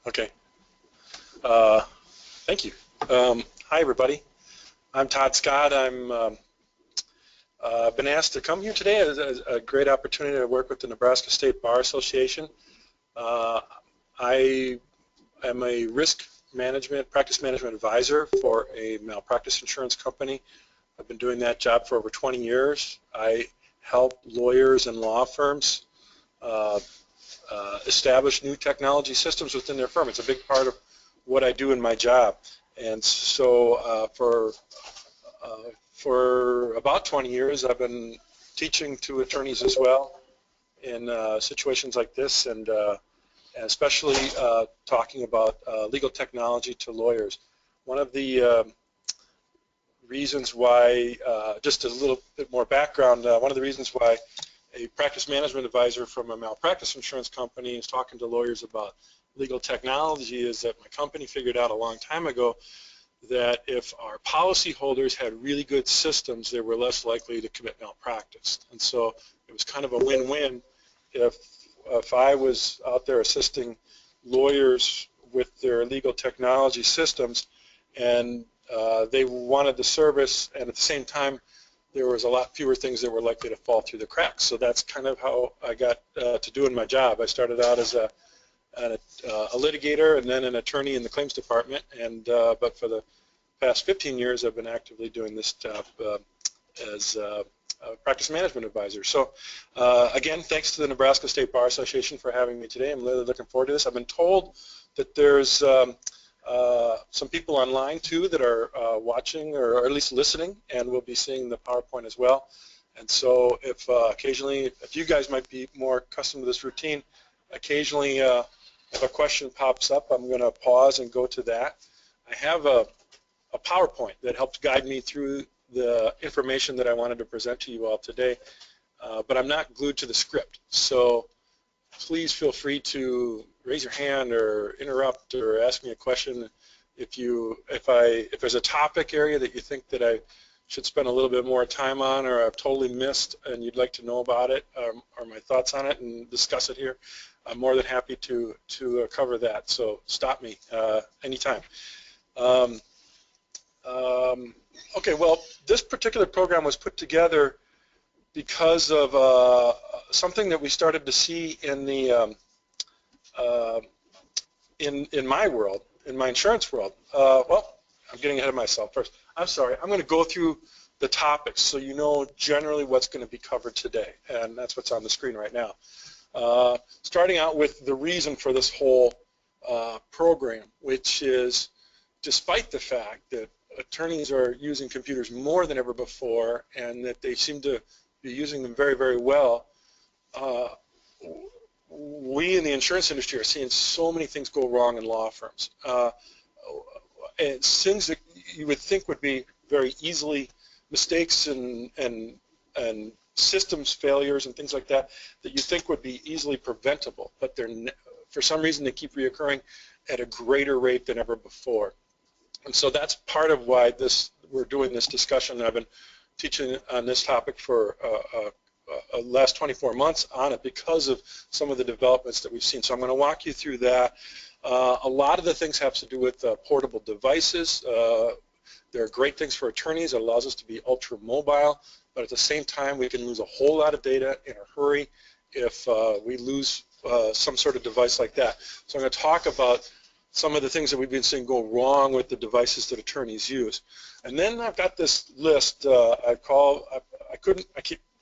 Okay. Thank you. Hi, everybody. I'm Todd Scott. I'm been asked to come here today. It's a great opportunity to work with the Nebraska State Bar Association. I am a practice management advisor for a malpractice insurance company. I've been doing that job for over 20 years. I help lawyers and law firms establish new technology systems within their firm. It's a big part of what I do in my job. And so for about 20 years, I've been teaching to attorneys as well in situations like this, and especially talking about legal technology to lawyers. One of the reasons why, just a little bit more background, one of the reasons why a practice management advisor from a malpractice insurance company is talking to lawyers about legal technology is that my company figured out a long time ago that if our policyholders had really good systems, they were less likely to commit malpractice. And so it was kind of a win-win if I was out there assisting lawyers with their legal technology systems and they wanted the service, and at the same time there was a lot fewer things that were likely to fall through the cracks. So that's kind of how I got to doing my job. I started out as a litigator and then an attorney in the claims department, and but for the past 15 years I've been actively doing this job as a practice management advisor. So again, thanks to the Nebraska State Bar Association for having me today. I'm really looking forward to this. I've been told that there's some people online too that are watching or at least listening, and we'll be seeing the PowerPoint as well. And so if occasionally, if you guys might be more accustomed to this routine, occasionally if a question pops up, I'm going to pause and go to that. I have a PowerPoint that helps guide me through the information that I wanted to present to you all today, but I'm not glued to the script. So please feel free to raise your hand or interrupt or ask me a question if there's a topic area that you think that I should spend a little bit more time on, or I've totally missed and you'd like to know about it, or my thoughts on it and discuss it here. I'm more than happy to cover that. So stop me anytime. Okay, well, this particular program was put together because of something that we started to see in the in my world, in my insurance world. Well, I'm getting ahead of myself first. I'm sorry. I'm going to go through the topics so you know generally what's going to be covered today, and that's what's on the screen right now. Starting out with the reason for this whole program, which is despite the fact that attorneys are using computers more than ever before and that they seem to be using them very, very well, we in the insurance industry are seeing so many things go wrong in law firms. And things that you would think would be very easily mistakes and systems failures and things like that you think would be easily preventable, but for some reason they keep reoccurring at a greater rate than ever before. And so that's part of why we're doing this discussion. I've been teaching on this topic for last 24 months on it because of some of the developments that we've seen. So I'm going to walk you through that. A lot of the things have to do with portable devices. There are great things for attorneys. It allows us to be ultra mobile, but at the same time we can lose a whole lot of data in a hurry if we lose some sort of device like that. So I'm going to talk about some of the things that we've been seeing go wrong with the devices that attorneys use. And then I've got this list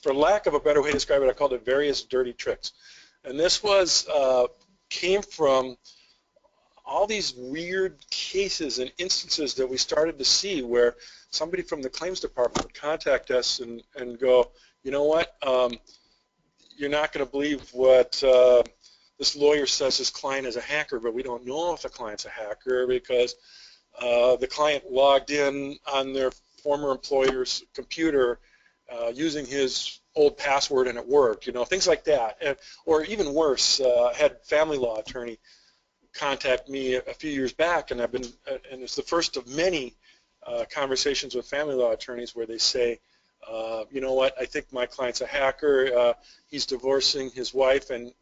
for lack of a better way to describe it, I called it various dirty tricks. And this came from all these weird cases and instances that we started to see where somebody from the claims department would contact us and go, you know what, you're not going to believe what this lawyer says his client is a hacker, but we don't know if the client's a hacker because the client logged in on their former employer's computer using his old password and it worked, things like that. Or even worse, I had a family law attorney contact me a few years back, and it's the first of many conversations with family law attorneys where they say, you know what, I think my client's a hacker. He's divorcing his wife, and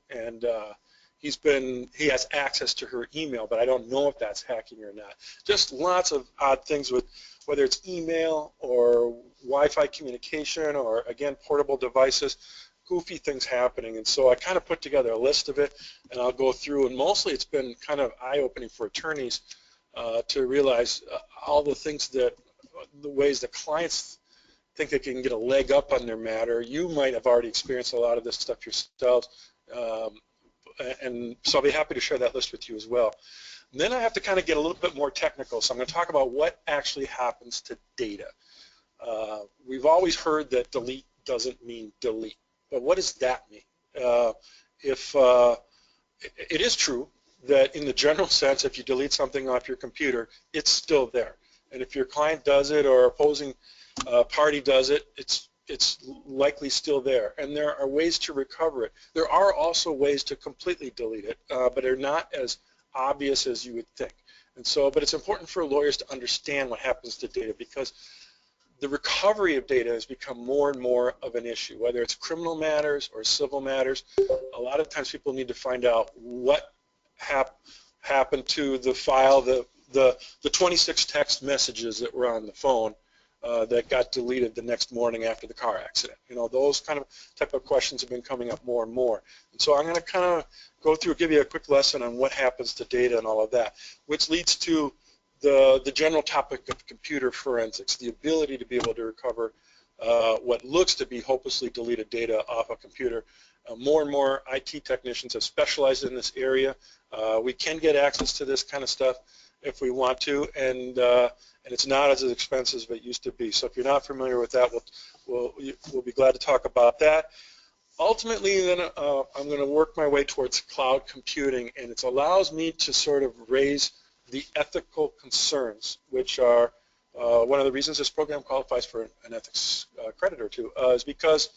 he has access to her email, but I don't know if that's hacking or not. Just lots of odd things with whether it's email or Wi-Fi communication or, again, portable devices, goofy things happening. And so I kind of put together a list of it, and I'll go through. And mostly it's been kind of eye-opening for attorneys to realize all the things the ways that clients think they can get a leg up on their matter. You might have already experienced a lot of this stuff yourselves. And so I'll be happy to share that list with you as well. And then I have to kind of get a little bit more technical, so I'm going to talk about what actually happens to data. We've always heard that delete doesn't mean delete, but what does that mean? It is true that in the general sense, if you delete something off your computer, it's still there. And if your client does it or opposing party does it, it's likely still there. And there are ways to recover it. There are also ways to completely delete it, but they're not as obvious as you would think. And so, but it's important for lawyers to understand what happens to data, because the recovery of data has become more and more of an issue, whether it's criminal matters or civil matters. A lot of times people need to find out what happened to the file, the 26 text messages that were on the phone that got deleted the next morning after the car accident. You know, those kind of type of questions have been coming up more and more. And so I'm going to kind of go through, give you a quick lesson on what happens to data and all of that, which leads to the general topic of computer forensics, the ability to be able to recover what looks to be hopelessly deleted data off a computer. More and more IT technicians have specialized in this area. We can get access to this kind of stuff if we want to, and it's not as expensive as it used to be. So if you're not familiar with that, we'll be glad to talk about that. Ultimately, then I'm going to work my way towards cloud computing, and it allows me to sort of raise the ethical concerns, which are one of the reasons this program qualifies for an ethics credit or two, is because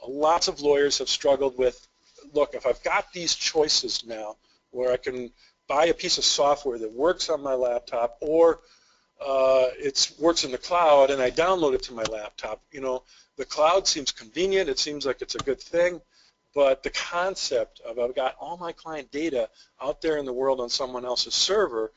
lots of lawyers have struggled with, look, if I've got these choices now where I can buy a piece of software that works on my laptop, or it works in the cloud and I download it to my laptop, you know, the cloud seems convenient, it seems like it's a good thing, but the concept of I've got all my client data out there in the world on someone else's server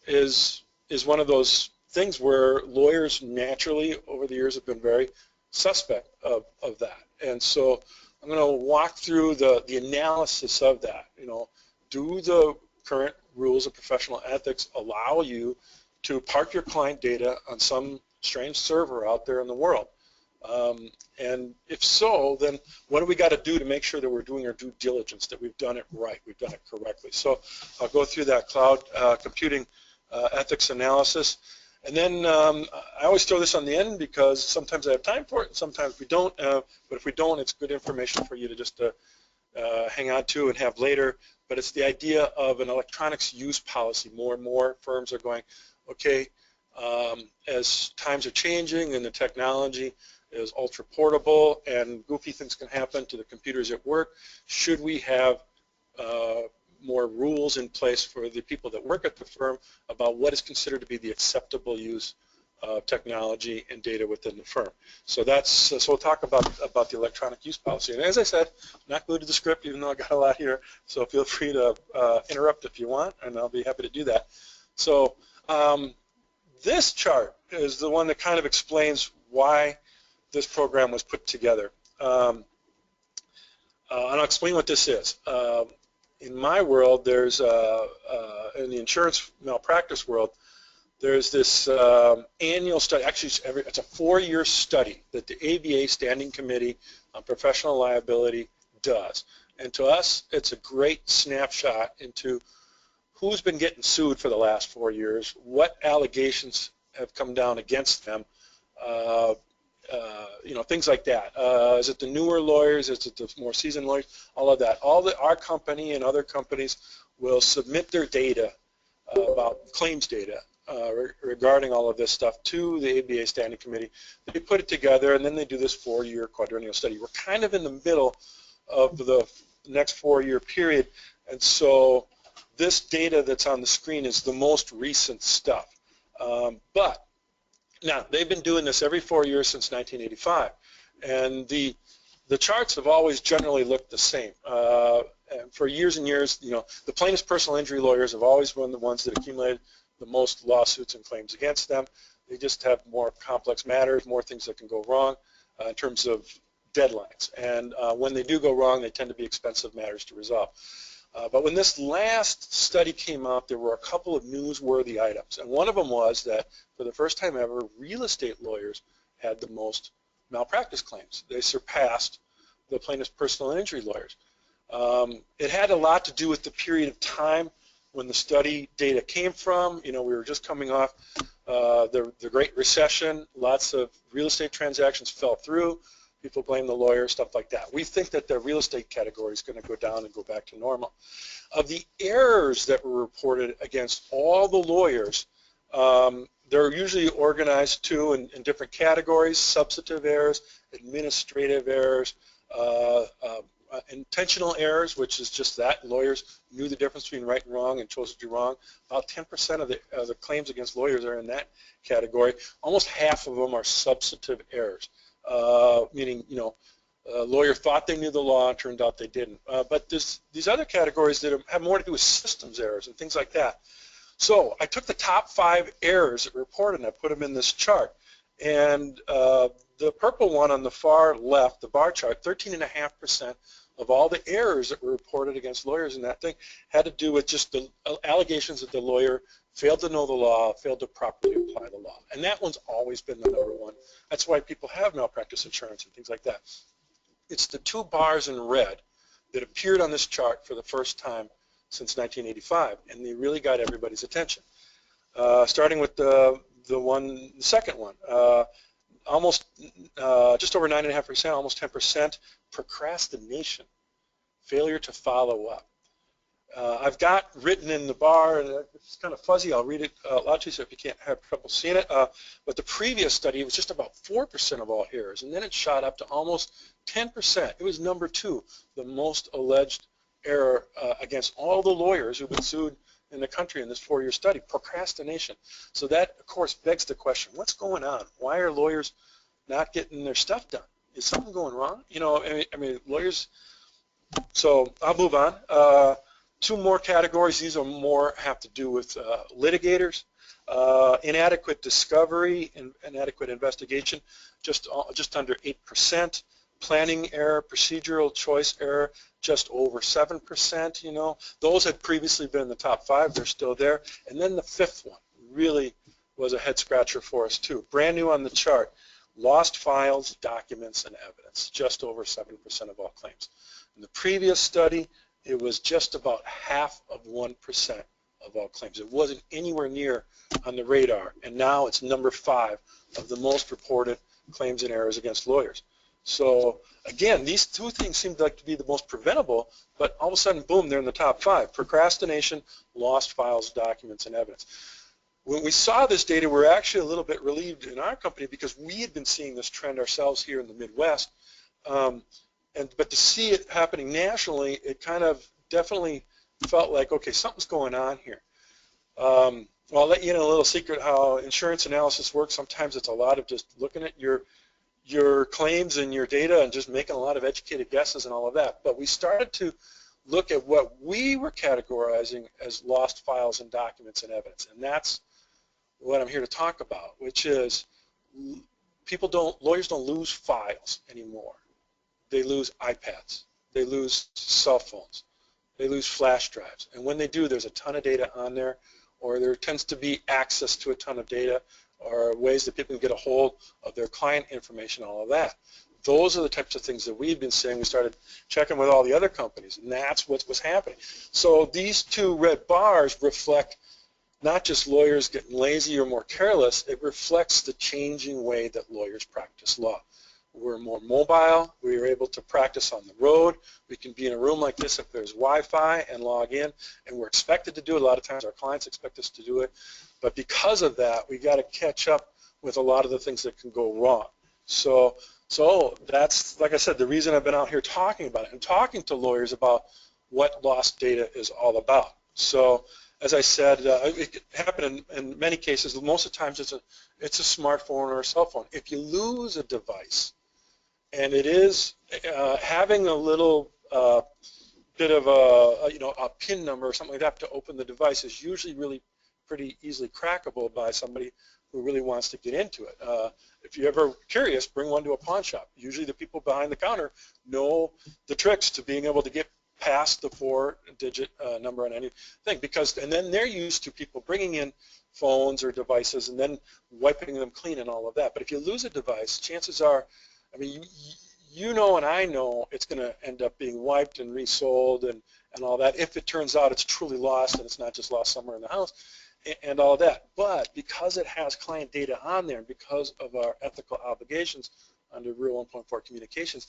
is one of those things where lawyers naturally over the years have been very suspect of that. And so I'm going to walk through the analysis of that. You know, do the current rules of professional ethics allow you to park your client data on some strange server out there in the world? And if so, then what do we got to do to make sure that we're doing our due diligence, that we've done it right, we've done it correctly? So I'll go through that cloud computing ethics analysis. And then I always throw this on the end because sometimes I have time for it, and sometimes we don't. But if we don't, it's good information for you to just hang on to and have later. But it's the idea of an electronics use policy. More and more firms are going, okay, as times are changing and the technology is ultra portable and goofy things can happen to the computers at work, should we have more rules in place for the people that work at the firm about what is considered to be the acceptable use of technology and data within the firm? So that's so we'll talk about the electronic use policy. And as I said, I'm not glued to the script, even though I got a lot here. So feel free to interrupt if you want, and I'll be happy to do that. So this chart is the one that kind of explains why this program was put together. And I'll explain what this is. In my world, there's, in the insurance malpractice world, there's this annual study. Actually, it's a 4-year study that the ABA Standing Committee on Professional Liability does. And to us, it's a great snapshot into who's been getting sued for the last 4 years, what allegations have come down against them, you know, things like that. Is it the newer lawyers? Is it the more seasoned lawyers? All of that. Our company and other companies will submit their data about claims data regarding all of this stuff to the ABA Standing Committee. They put it together, and then they do this 4-year quadrennial study. We're kind of in the middle of the next 4-year period, and so this data that's on the screen is the most recent stuff. But now, they've been doing this every 4 years since 1985, and the charts have always generally looked the same. for years and years, the plaintiff's personal injury lawyers have always been the ones that accumulated the most lawsuits and claims against them. They just have more complex matters, more things that can go wrong in terms of deadlines. And when they do go wrong, they tend to be expensive matters to resolve. But when this last study came out, there were a couple of newsworthy items. And one of them was that for the first time ever, real estate lawyers had the most malpractice claims. They surpassed the plaintiff's personal injury lawyers. It had a lot to do with the period of time when the study data came from. We were just coming off the Great Recession. Lots of real estate transactions fell through. People blame the lawyer, stuff like that. We think that the real estate category is going to go down and go back to normal. Of the errors that were reported against all the lawyers, they're usually organized too in different categories: substantive errors, administrative errors, intentional errors, which is just that lawyers knew the difference between right and wrong and chose to do wrong. About 10% of the claims against lawyers are in that category. Almost half of them are substantive errors, meaning a lawyer thought they knew the law and turned out they didn't. But these other categories that have more to do with systems errors and things like that. So I took the top 5 errors that were reported and I put them in this chart. And the purple one on the far left, the bar chart, 13.5% of all the errors that were reported against lawyers in that thing had to do with just the allegations that the lawyer failed to know the law, failed to properly apply the law. And that one's always been the number one. That's why people have malpractice insurance and things like that. It's the 2 bars in red that appeared on this chart for the first time since 1985, and they really got everybody's attention. Starting with the second one, almost just over 9.5%, almost 10%, procrastination, failure to follow up. I've got written in the bar, and it's kind of fuzzy, I'll read it out loud to you so if you can't have trouble seeing it, but the previous study, it was just about 4% of all errors, and then it shot up to almost 10%. It was number 2, the most alleged error against all the lawyers who've been sued in the country in this 4-year study, procrastination. So that, of course, begs the question, what's going on? Why are lawyers not getting their stuff done? Is something going wrong? I mean, lawyers, so I'll move on. 2 more categories. These are more have to do with litigators. Inadequate discovery and inadequate investigation, just under 8%. Planning error, procedural choice error, just over 7%. Those had previously been in the top 5. They're still there. And then the 5th one really was a head scratcher for us too. Brand new on the chart. Lost files, documents, and evidence. Just over 7% of all claims. In the previous study, it was just about half of 1% of all claims. It wasn't anywhere near on the radar, and now it's number 5 of the most reported claims and errors against lawyers. So again, these 2 things seem like to be the most preventable, but all of a sudden, boom, they're in the top 5. Procrastination, lost files, documents, and evidence. When we saw this data, we were actually a little bit relieved in our company because we had been seeing this trend ourselves here in the Midwest. But to see it happening nationally, it kind of definitely felt like, okay, something's going on here. Well, I'll let you in a little secret how insurance analysis works. Sometimes it's a lot of just looking at your claims and your data and just making a lot of educated guesses and all of that. But we started to look at what we were categorizing as lost files and documents and evidence. And that's what I'm here to talk about, which is lawyers don't lose files anymore. They lose iPads, they lose cell phones, they lose flash drives. And when they do, there's a ton of data on there, or there tends to be access to a ton of data, or ways that people can get a hold of their client information, all of that. Those are the types of things that we've been saying. We started checking with all the other companies, and that's what was happening. So these 2 red bars reflect not just lawyers getting lazy or more careless, it reflects the changing way that lawyers practice law. We're more mobile. We are able to practice on the road. We can be in a room like this if there's Wi-Fi and log in, and we're expected to do it. A lot of times our clients expect us to do it. But because of that, we got to catch up with a lot of the things that can go wrong. So that's, like I said, the reason I've been out here talking about it and talking to lawyers about what lost data is all about. So as I said, it can happen in many cases. Most of the times it's a smartphone or a cell phone. If you lose a device, and it is having a little bit of a PIN number or something like that to open the device is usually really pretty easily crackable by somebody who really wants to get into it. If you're ever curious, bring one to a pawn shop. Usually the people behind the counter know the tricks to being able to get past the 4-digit number on anything, and then they're used to people bringing in phones or devices and then wiping them clean and all of that. But if you lose a device, chances are, I mean, you know and I know it's going to end up being wiped and resold and all that if it turns out it's truly lost and it's not just lost somewhere in the house and all of that. But because it has client data on there and because of our ethical obligations under Rule 1.4 communications,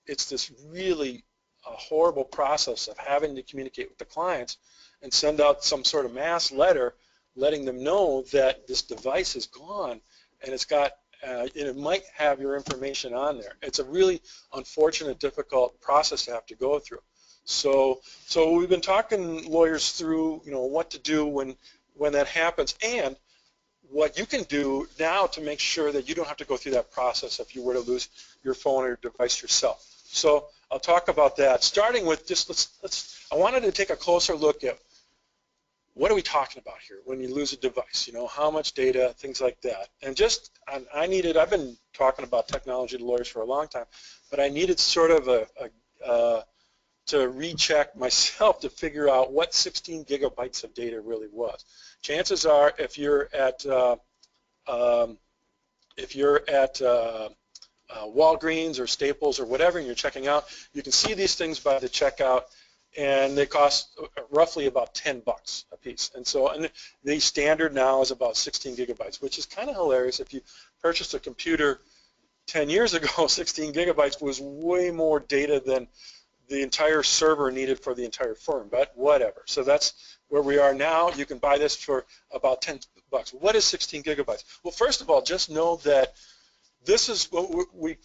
it's this really horrible process of having to communicate with the clients and send out some sort of mass letter letting them know that this device is gone and it might have your information on there. It's a really unfortunate, difficult process to have to go through. So we've been talking lawyers through, what to do when that happens and what you can do now to make sure that you don't have to go through that process if you were to lose your phone or your device yourself. So I'll talk about that, starting with just I wanted to take a closer look at what are we talking about here when you lose a device, how much data, things like that. And I've been talking about technology to lawyers for a long time, but I needed sort of to recheck myself to figure out what 16 gigabytes of data really was. Chances are if you're at Walgreens or Staples or whatever and you're checking out, you can see these things by the checkout and they cost roughly about $10 a piece. And the standard now is about 16 gigabytes, which is kind of hilarious. If you purchased a computer 10 years ago, 16 gigabytes was way more data than the entire server needed for the entire firm, but whatever. So that's where we are now. You can buy this for about $10. What is 16 gigabytes? Well, first of all, just know that this is what we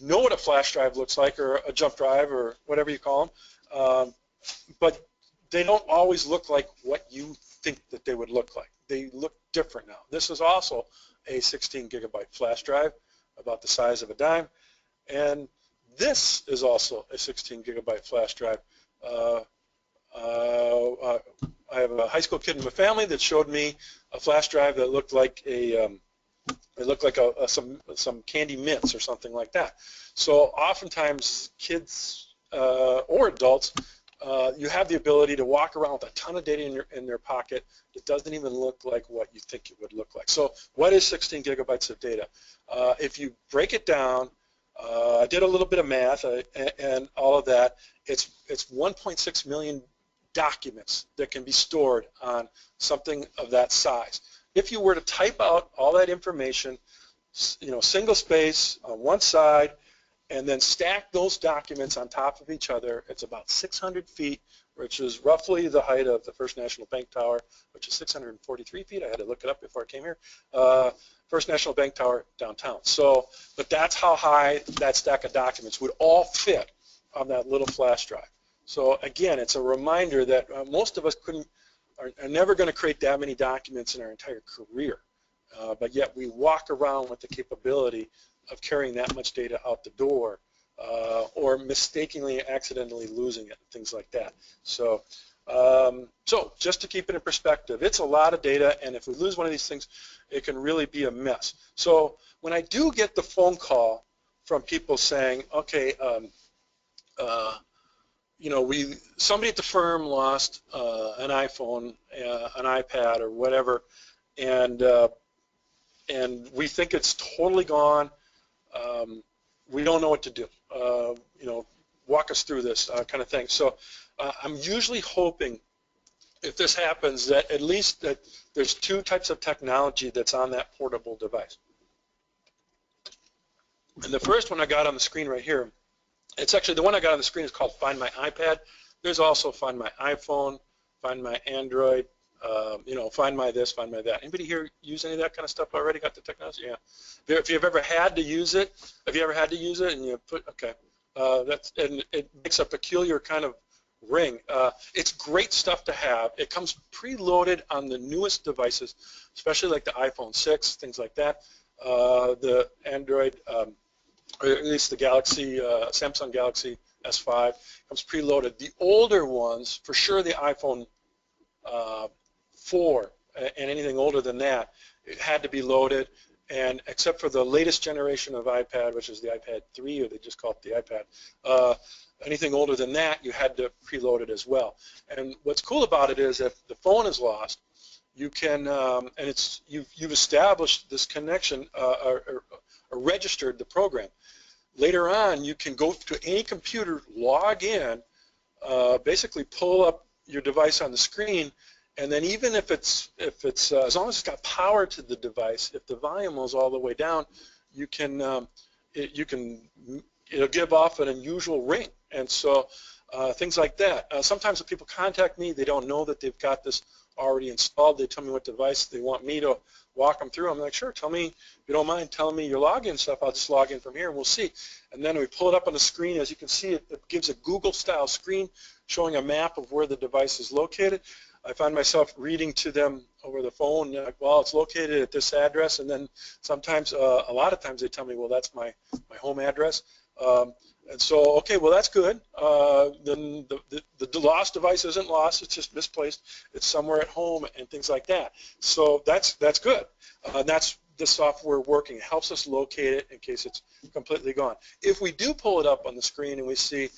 know what a flash drive looks like, or a jump drive, or whatever you call them. But they don't always look like what you think that they would look like. They look different now. This is also a 16 gigabyte flash drive, about the size of a dime, and this is also a 16 gigabyte flash drive. I have a high school kid in my family that showed me a flash drive that looked like some candy mints or something like that. So oftentimes kids or adults, you have the ability to walk around with a ton of data in their pocket that doesn't even look like what you think it would look like. So what is 16 gigabytes of data? If you break it down, I did a little bit of math and all of that. It's 1.6 million documents that can be stored on something of that size. If you were to type out all that information, single space on one side, and then stack those documents on top of each other, it's about 600 feet, which is roughly the height of the First National Bank Tower, which is 643 feet. I had to look it up before I came here. First National Bank Tower downtown. But that's how high that stack of documents would all fit on that little flash drive. So again, it's a reminder that most of us are never going to create that many documents in our entire career, but yet we walk around with the capability of carrying that much data out the door, or mistakenly, accidentally losing it, things like that. So just to keep it in perspective, it's a lot of data, and if we lose one of these things, it can really be a mess. So when I do get the phone call from people saying, okay, somebody at the firm lost an iPhone, an iPad, or whatever, and we think it's totally gone. We don't know what to do. Walk us through this kind of thing. So I'm usually hoping, if this happens, that at least that there's two types of technology that's on that portable device. And the first one I got on the screen right here, it's actually the one I got on the screen is called Find My iPad. There's also Find My iPhone, Find My Android, Find My this, Find My that. Anybody here use any of that kind of stuff already? Got the technology? Yeah. If you've ever had to use it, and you put, okay, and it makes a peculiar kind of ring. It's great stuff to have. It comes preloaded on the newest devices, especially like the iPhone 6, things like that. The Android, or at least the Galaxy, Samsung Galaxy S5 comes preloaded. The older ones, for sure the iPhone 4 and anything older than that, it had to be loaded, and except for the latest generation of iPad, which is the iPad 3, or they just call it the iPad, anything older than that, you had to preload it as well. And what's cool about it is if the phone is lost, you can, and you've established this connection or registered the program. Later on, you can go to any computer, log in, basically pull up your device on the screen, and then even if it's as long as it's got power to the device, if the volume was all the way down, you can it'll give off an unusual ring, and so things like that. Sometimes when people contact me, they don't know that they've got this already installed. They tell me what device they want me to walk them through. I'm like, sure, tell me, if you don't mind telling me your login stuff, I'll just log in from here and we'll see. And then we pull it up on the screen. As you can see, it gives a Google-style screen showing a map of where the device is located. I find myself reading to them over the phone, like, well, it's located at this address, and then sometimes, a lot of times they tell me, well, that's my home address. And so, okay, well, that's good. Then the lost device isn't lost, it's just misplaced. It's somewhere at home and things like that. So that's good. That's the software working. It helps us locate it in case it's completely gone. If we do pull it up on the screen and we see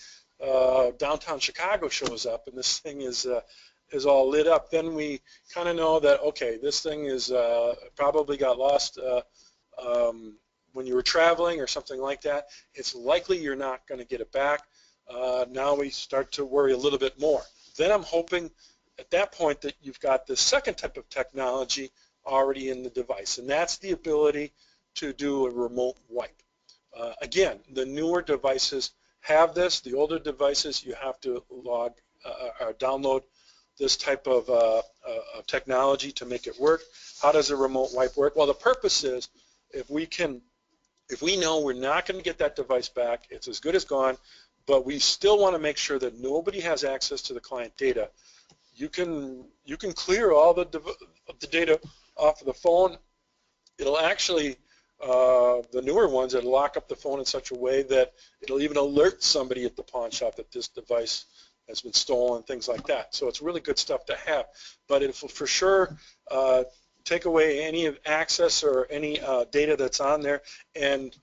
downtown Chicago shows up and this thing is all lit up, then we kind of know that, okay, this thing is probably got lost when you were traveling or something like that. It's likely you're not going to get it back. Now we start to worry a little bit more. Then I'm hoping at that point that you've got the second type of technology already in the device, and that's the ability to do a remote wipe. Again, the newer devices have this. The older devices, you have to download this type of technology to make it work. How does a remote wipe work? Well, the purpose is if we know we're not going to get that device back, it's as good as gone, but we still want to make sure that nobody has access to the client data, you can clear all the data off of the phone. It'll actually, the newer ones, it'll lock up the phone in such a way that it'll even alert somebody at the pawn shop that this device has been stolen, things like that. So it's really good stuff to have. But it will for sure take away any access or any data that's on there, and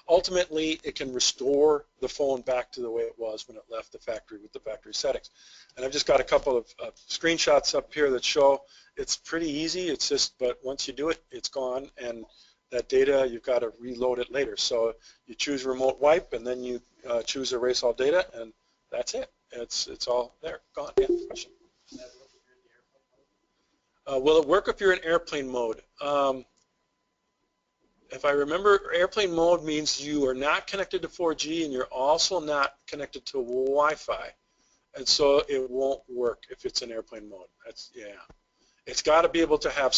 ultimately it can restore the phone back to the way it was when it left the factory with the factory settings. And I've just got a couple of screenshots up here that show it's pretty easy. It's just, but once you do it, it's gone, and that data, you've got to reload it later. So you choose remote wipe, and then you choose erase all data, and that's it. It's all there, gone. Yeah, question. Will it work if you're in airplane mode? If I remember, airplane mode means you are not connected to 4G and you're also not connected to Wi-Fi, and so it won't work if it's in airplane mode. It's got to be able to have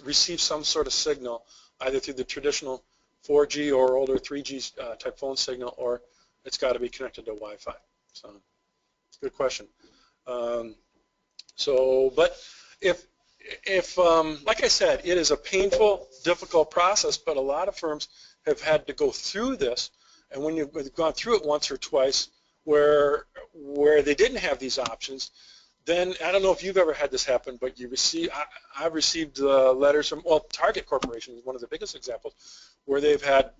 receive some sort of signal, either through the traditional 4G or older 3G type phone signal, or it's got to be connected to Wi-Fi. So it's a good question. But if like I said, it is a painful, difficult process, but a lot of firms have had to go through this, and when you've gone through it once or twice where they didn't have these options, then I don't know if you've ever had this happen, but I've received letters from, well, Target Corporation is one of the biggest examples, where they've had,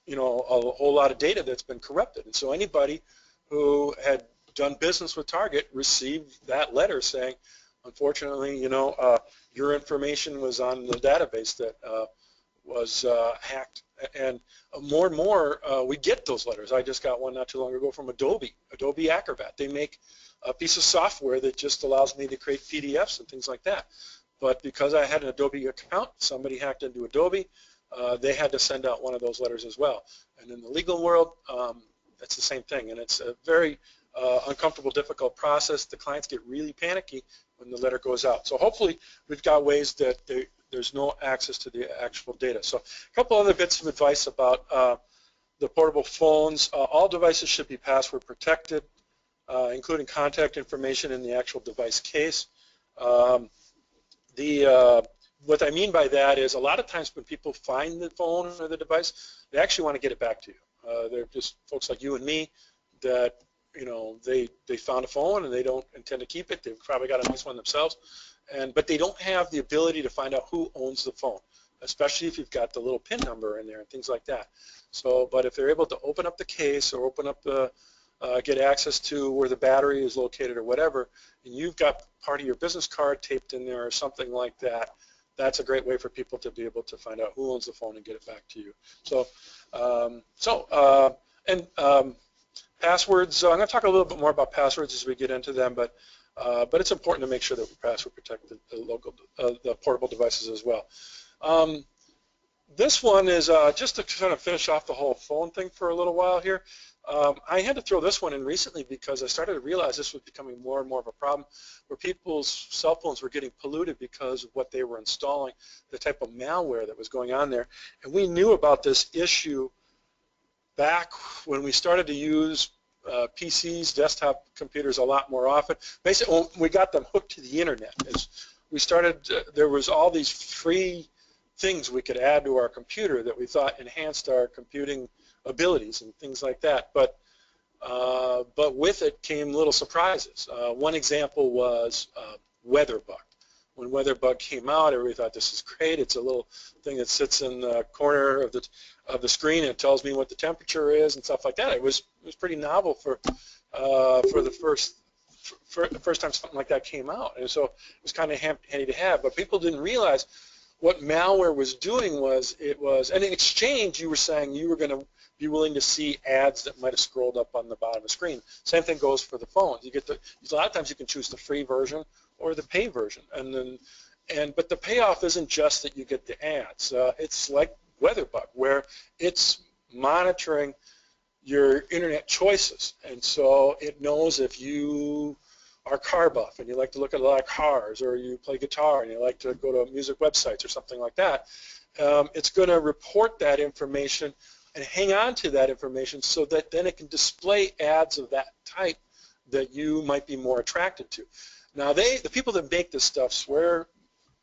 a whole lot of data that's been corrupted, and so anybody who had done business with Target received that letter saying, unfortunately, your information was on the database that was hacked. And more and more, we get those letters. I just got one not too long ago from Adobe Acrobat. They make a piece of software that just allows me to create PDFs and things like that. But because I had an Adobe account, somebody hacked into Adobe, they had to send out one of those letters as well. And in the legal world, it's the same thing. And it's a very uncomfortable, difficult process. The clients get really panicky when the letter goes out. So hopefully we've got ways that there's no access to the actual data. So a couple other bits of advice about the portable phones. All devices should be password protected, including contact information in the actual device case. What I mean by that is a lot of times when people find the phone or the device, they actually want to get it back to you. They're just folks like you and me. that they found a phone and they don't intend to keep it. They've probably got a nice one themselves, but they don't have the ability to find out who owns the phone, especially if you've got the little PIN number in there and things like that. So, but if they're able to open up the case or open up the get access to where the battery is located or whatever, and you've got part of your business card taped in there or something like that, that's a great way for people to be able to find out who owns the phone and get it back to you. So, passwords. I'm going to talk a little bit more about passwords as we get into them, but it's important to make sure that we password protect the portable devices as well. This one is just to kind of finish off the whole phone thing for a little while here. I had to throw this one in recently because I started to realize this was becoming more and more of a problem where people's cell phones were getting polluted because of what they were installing, the type of malware that was going on there. And we knew about this issue back when we started to use PCs, desktop computers a lot more often. Basically, when we got them hooked to the internet, as we started, there was all these free things we could add to our computer that we thought enhanced our computing abilities and things like that. But with it came little surprises. One example was WeatherBug. When WeatherBug came out, everybody thought this is great. It's a little thing that sits in the corner of the screen and it tells me what the temperature is and stuff like that. It was pretty novel for the first time something like that came out, and so it was kind of handy to have. But people didn't realize what malware was doing was and in exchange you were saying you were going to be willing to see ads that might have scrolled up on the bottom of the screen. Same thing goes for the phones. You get a lot of times you can choose the free version or the pay version, but the payoff isn't just that you get the ads. It's like WeatherBug, where it's monitoring your internet choices, and so it knows if you are car buff and you like to look at a lot of cars, or you play guitar and you like to go to music websites or something like that, it's going to report that information and hang on to that information so that then it can display ads of that type that you might be more attracted to. Now, the people that make this stuff swear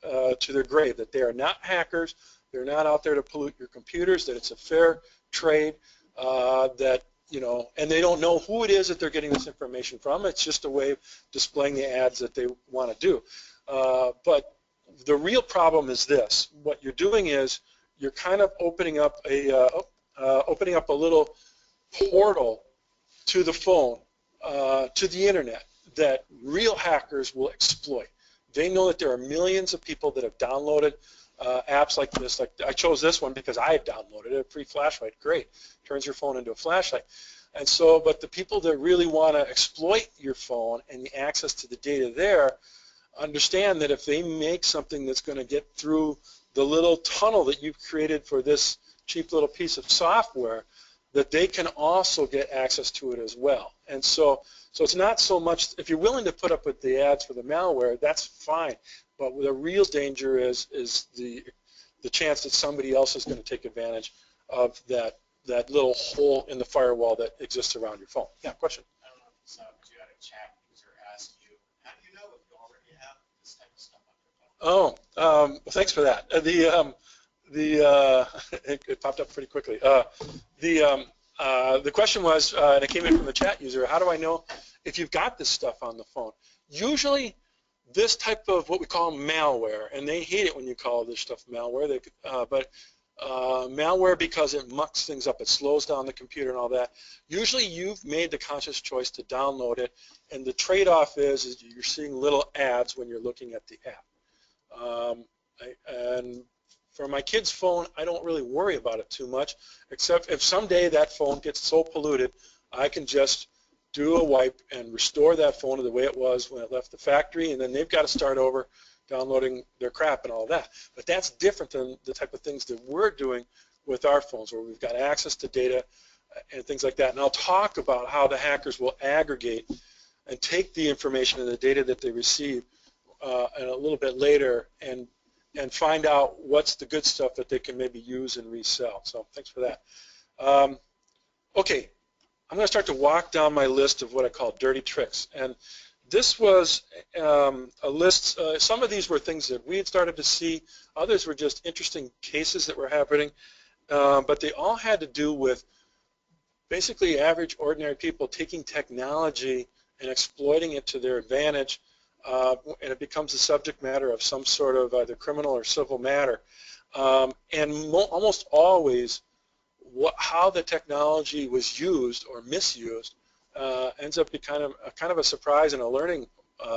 to their grave that they are not hackers, they're not out there to pollute your computers, that it's a fair trade, and they don't know who it is that they're getting this information from. It's just a way of displaying the ads that they want to do. But the real problem is this. What you're doing is you're kind of opening up a little portal to the phone, to the internet, that real hackers will exploit. They know that there are millions of people that have downloaded apps like this. Like I chose this one because I had downloaded it, a free flashlight. Great, turns your phone into a flashlight. And so, but the people that really want to exploit your phone and the access to the data there understand that if they make something that's going to get through the little tunnel that you've created for this cheap little piece of software, that they can also get access to it as well. And so it's not so much, if you're willing to put up with the ads for the malware, that's fine. But the real danger is the chance that somebody else is going to take advantage of that little hole in the firewall that exists around your phone. Yeah, question? I don't know if it's because you had a chat user ask you, how do you know if you already have this type of stuff on your phone? Oh, well, thanks for that. It popped up pretty quickly. The question was, and it came in from the chat user, how do I know if you've got this stuff on the phone? Usually this type of what we call malware, and they hate it when you call this stuff malware, but malware, because it mucks things up, it slows down the computer and all that. Usually you've made the conscious choice to download it, and the trade-off is you're seeing little ads when you're looking at the app. And for my kid's phone, I don't really worry about it too much, except if someday that phone gets so polluted, I can just do a wipe and restore that phone to the way it was when it left the factory, and then they've got to start over downloading their crap and all that. But that's different than the type of things that we're doing with our phones, where we've got access to data and things like that. And I'll talk about how the hackers will aggregate and take the information and the data that they receive a little bit later and find out what's the good stuff that they can maybe use and resell. So thanks for that. Okay, I'm going to start to walk down my list of what I call dirty tricks. And this was a list. Some of these were things that we had started to see. Others were just interesting cases that were happening. But they all had to do with basically average, ordinary people taking technology and exploiting it to their advantage, and it becomes the subject matter of some sort of either criminal or civil matter. And almost always, how the technology was used or misused ends up being kind of a surprise and a learning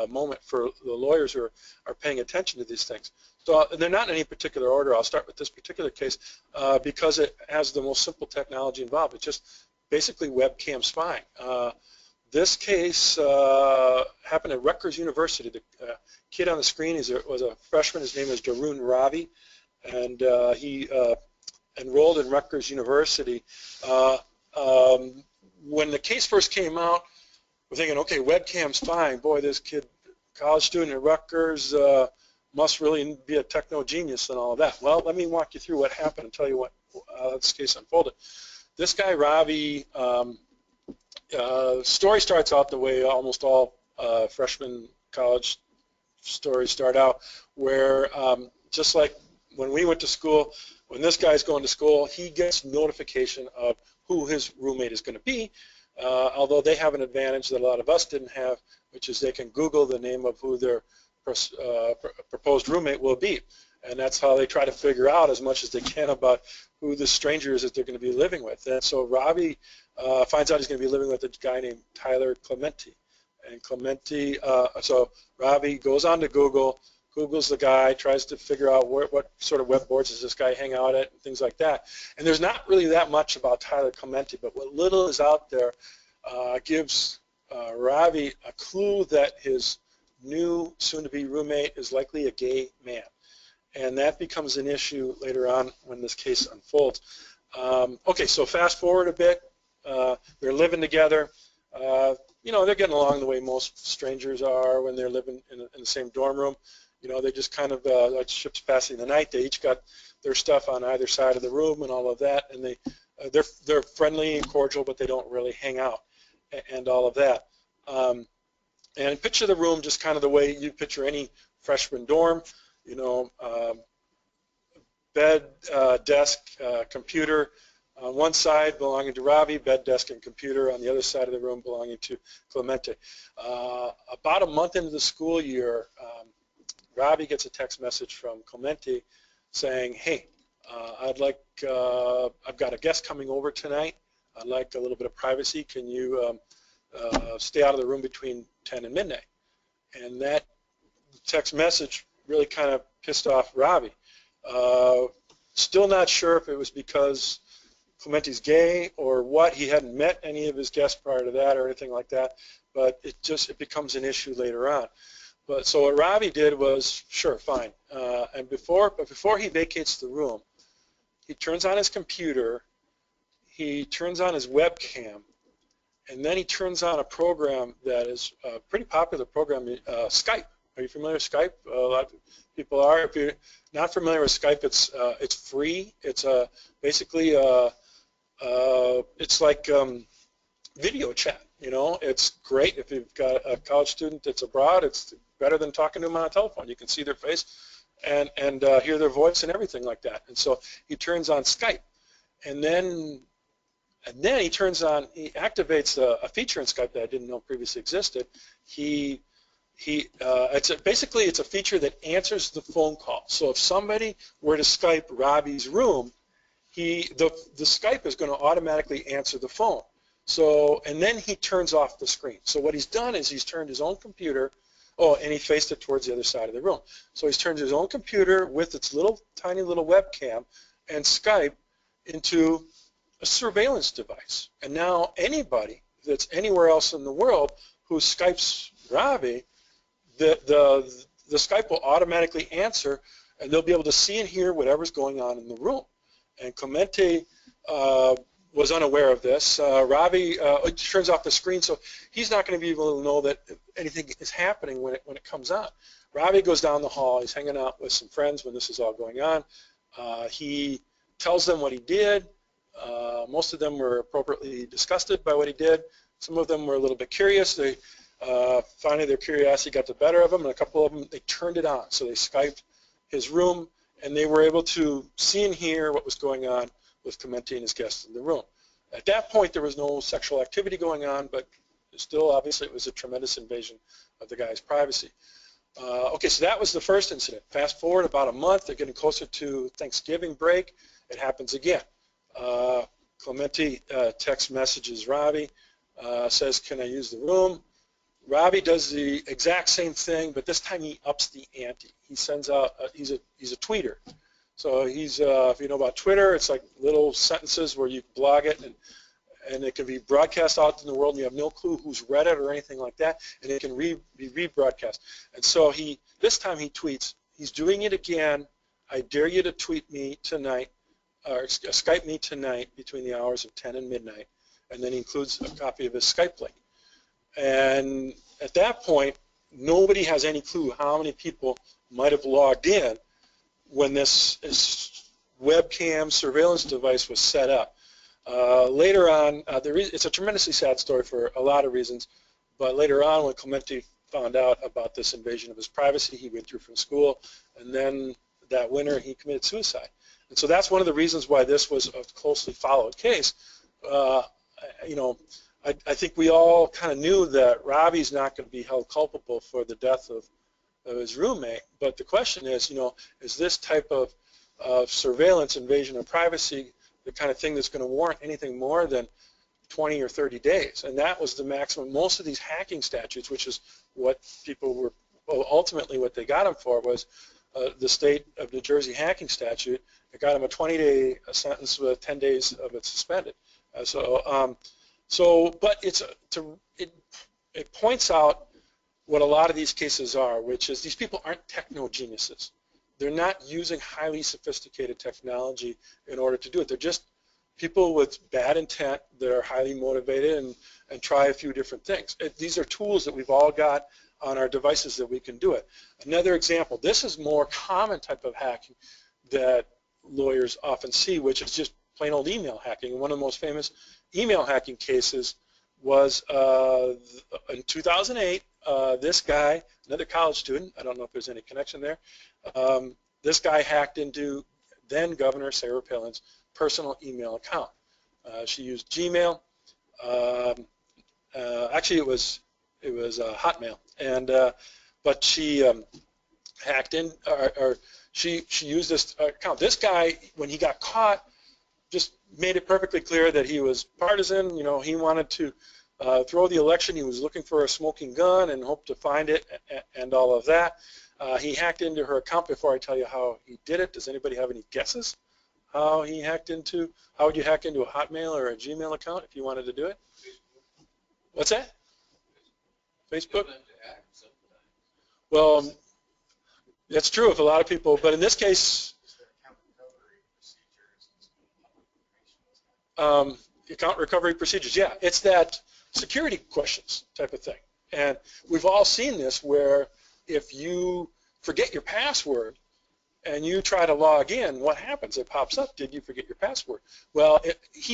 moment for the lawyers who are paying attention to these things. So they're not in any particular order. I'll start with this particular case because it has the most simple technology involved. It's just basically webcam spying. This case happened at Rutgers University. The kid on the screen was a freshman. His name is Darun Ravi, and he enrolled in Rutgers University. When the case first came out, we're thinking, okay, webcam spying. Boy, this kid, college student at Rutgers, must really be a techno genius and all of that. Well, let me walk you through what happened and tell you what this case unfolded. This guy, Ravi, story starts out the way almost all freshman college stories start out, where just like when we went to school, when this guy's going to school, he gets notification of who his roommate is going to be, although they have an advantage that a lot of us didn't have, which is they can Google the name of who their proposed roommate will be. And that's how they try to figure out as much as they can about who the stranger is that they're going to be living with. And so Ravi finds out he's going to be living with a guy named Tyler Clementi. And Clementi, so Ravi goes on to Google, Googles the guy, tries to figure out what sort of web boards does this guy hang out at, and things like that. And there's not really that much about Tyler Clementi, but what little is out there gives Ravi a clue that his new soon-to-be roommate is likely a gay man. And that becomes an issue later on when this case unfolds. Okay, so fast forward a bit. They're living together. You know, they're getting along the way most strangers are when they're living in the same dorm room. You know, they just kind of, like ships passing the night, they each got their stuff on either side of the room and all of that, and they're friendly and cordial, but they don't really hang out and all of that. And picture the room just kind of the way you picture any freshman dorm, you know, bed, desk, computer on one side belonging to Ravi, bed, desk, and computer on the other side of the room belonging to Clementi. About a month into the school year, Ravi gets a text message from Clementi saying, hey, I've got a guest coming over tonight. I'd like a little bit of privacy. Can you stay out of the room between 10 and midnight? And that text message really kind of pissed off Ravi. Still not sure if it was because Clementi's gay or what. He hadn't met any of his guests prior to that or anything like that, but it becomes an issue later on. But so what Ravi did was, sure, fine. But before he vacates the room, he turns on his computer, he turns on his webcam, and then he turns on a program that is a pretty popular program, Skype. Are you familiar with Skype? A lot of people are. If you're not familiar with Skype, it's free. It's basically it's like video chat. You know, it's great if you've got a college student that's abroad. It's better than talking to them on a telephone. You can see their face and hear their voice and everything like that. And so he turns on Skype, and then he activates a feature in Skype that I didn't know previously existed. Basically it's a feature that answers the phone call. So if somebody were to Skype Ravi's room, the Skype is going to automatically answer the phone. So, and then he turns off the screen. So what he's done is he's turned his own computer, and he faced it towards the other side of the room. So he's turned his own computer with its tiny little webcam and Skype into a surveillance device. And now anybody that's anywhere else in the world who Skypes Ravi, the Skype will automatically answer, and they'll be able to see and hear whatever's going on in the room. And Clementi was unaware of this. Ravi turns off the screen, so he's not going to be able to know that anything is happening when it comes on. Ravi goes down the hall. He's hanging out with some friends when this is all going on. He tells them what he did. Most of them were appropriately disgusted by what he did. Some of them were a little bit curious. Finally, their curiosity got the better of them, and a couple of them, they turned it on. So they Skyped his room, and they were able to see and hear what was going on with Clementi and his guests in the room. At that point, there was no sexual activity going on, but still, obviously, it was a tremendous invasion of the guy's privacy. Okay, so that was the first incident. Fast forward about a month, they're getting closer to Thanksgiving break. It happens again. Clemente text messages Robbie, says, can I use the room? Robbie does the exact same thing, but this time he ups the ante. He sends out, he's a tweeter. So he's, if you know about Twitter, it's like little sentences where you blog it, and it can be broadcast out in the world, and you have no clue who's read it or anything like that, and it can be rebroadcast. And so this time he tweets, he's doing it again, I dare you to tweet me tonight, or Skype me tonight between the hours of 10 and midnight, and then he includes a copy of his Skype link. And at that point, nobody has any clue how many people might have logged in when this webcam surveillance device was set up. Later on, it's a tremendously sad story for a lot of reasons, but later on when Clemente found out about this invasion of his privacy, he withdrew from school, and then that winter he committed suicide. And so that's one of the reasons why this was a closely followed case. You know, I think we all kind of knew that Robbie's not going to be held culpable for the death of his roommate, but the question is, you know, is this type of surveillance, invasion of privacy, the kind of thing that's going to warrant anything more than 20 or 30 days? And that was the maximum. Most of these hacking statutes, which is what people were, well, ultimately what they got them for was the state of New Jersey hacking statute. It got him a 20-day sentence with 10 days of it suspended. But it points out what a lot of these cases are, which is these people aren't techno geniuses. They're not using highly sophisticated technology in order to do it. They're just people with bad intent that are highly motivated and try a few different things. These are tools that we've all got on our devices that we can do it. Another example, this is more common type of hacking that lawyers often see, which is just plain old email hacking. One of the most famous email hacking cases was in 2008, this guy, another college student, I don't know if there's any connection there, this guy hacked into then Governor Sarah Palin's personal email account. She used Gmail. Actually, it was Hotmail, but she hacked in, or she used this account. This guy, when he got caught, just made it perfectly clear that he was partisan. You know, he wanted to throw the election. He was looking for a smoking gun and hoped to find it and all of that. He hacked into her account. Before I tell you how he did it, does anybody have any guesses how he hacked into, how would you hack into a Hotmail or a Gmail account if you wanted to do it? What's that? Facebook? Well, that's true of a lot of people, but in this case, account recovery procedures, yeah, it's that security questions type of thing. And we've all seen this where if you forget your password and you try to log in, what happens? It pops up, did you forget your password? Well,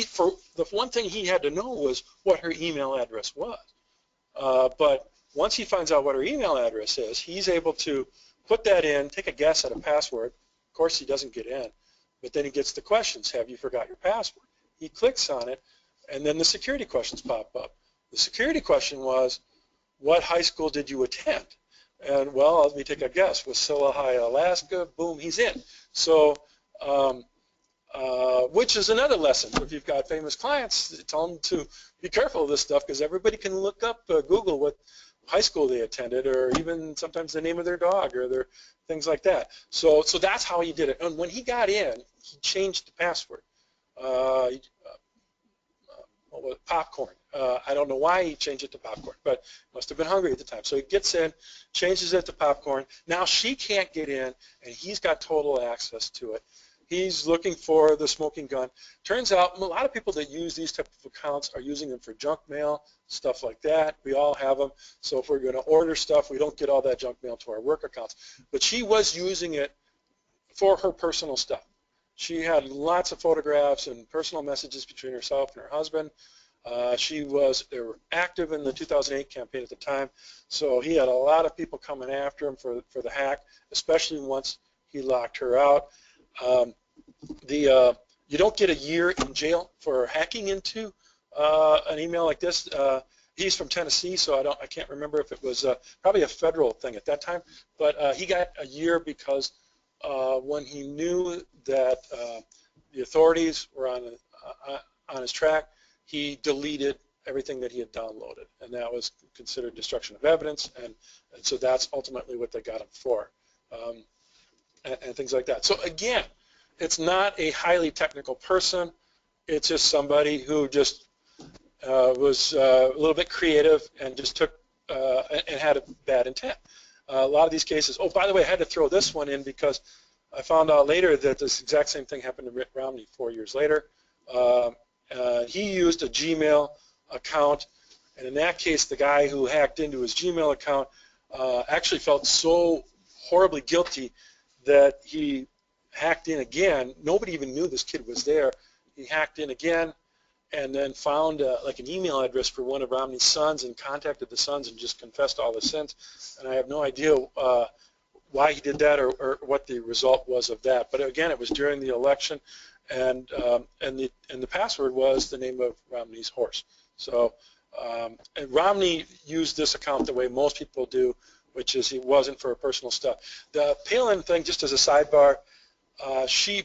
for the one thing he had to know was what her email address was. But once he finds out what her email address is, he's able to put that in, take a guess at a password. Of course, he doesn't get in, but then he gets the questions. Have you forgot your password? He clicks on it, and then the security questions pop up. The security question was, what high school did you attend? And, well, let me take a guess. Wasilla High, Alaska, boom, he's in. So, which is another lesson. If you've got famous clients, tell them to be careful of this stuff because everybody can look up, Google what high school they attended, or even sometimes the name of their dog or their things like that. So that's how he did it. And when he got in, he changed the password. Popcorn. I don't know why he changed it to popcorn, but must have been hungry at the time. So he gets in, changes it to popcorn. Now she can't get in, and he's got total access to it. He's looking for the smoking gun. Turns out a lot of people that use these type of accounts are using them for junk mail, stuff like that. We all have them. So if we're going to order stuff, we don't get all that junk mail to our work accounts. But she was using it for her personal stuff. She had lots of photographs and personal messages between herself and her husband. They were active in the 2008 campaign at the time, so he had a lot of people coming after him for the hack, especially once he locked her out. You don't get a year in jail for hacking into an email like this. He's from Tennessee, so I can't remember if it was probably a federal thing at that time, but he got a year because when he knew that the authorities were on his track, he deleted everything that he had downloaded, and that was considered destruction of evidence, and so that's ultimately what they got him for, and things like that. So again, it's not a highly technical person. It's just somebody who just was a little bit creative and just took and had a bad intent. A lot of these cases, oh, by the way, I had to throw this one in because I found out later that this exact same thing happened to Mitt Romney 4 years later. He used a Gmail account, and in that case, the guy who hacked into his Gmail account actually felt so horribly guilty that he hacked in again. Nobody even knew this kid was there. He hacked in again and then found like an email address for one of Romney's sons and contacted the sons and just confessed all the sins. And I have no idea why he did that or what the result was of that. But again, it was during the election, and the password was the name of Romney's horse. So and Romney used this account the way most people do, which is he wasn't for personal stuff. The Palin thing, just as a sidebar,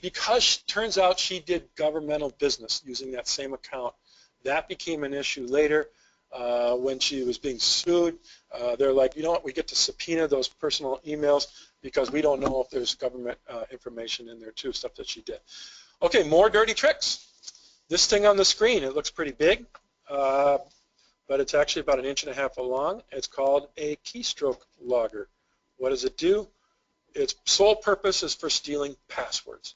because turns out she did governmental business using that same account. That became an issue later when she was being sued. They're like, you know what, we get to subpoena those personal emails because we don't know if there's government information in there too, stuff that she did. Okay, more dirty tricks. This thing on the screen, it looks pretty big, but it's actually about 1.5 inches long. It's called a keystroke logger. What does it do? Its sole purpose is for stealing passwords.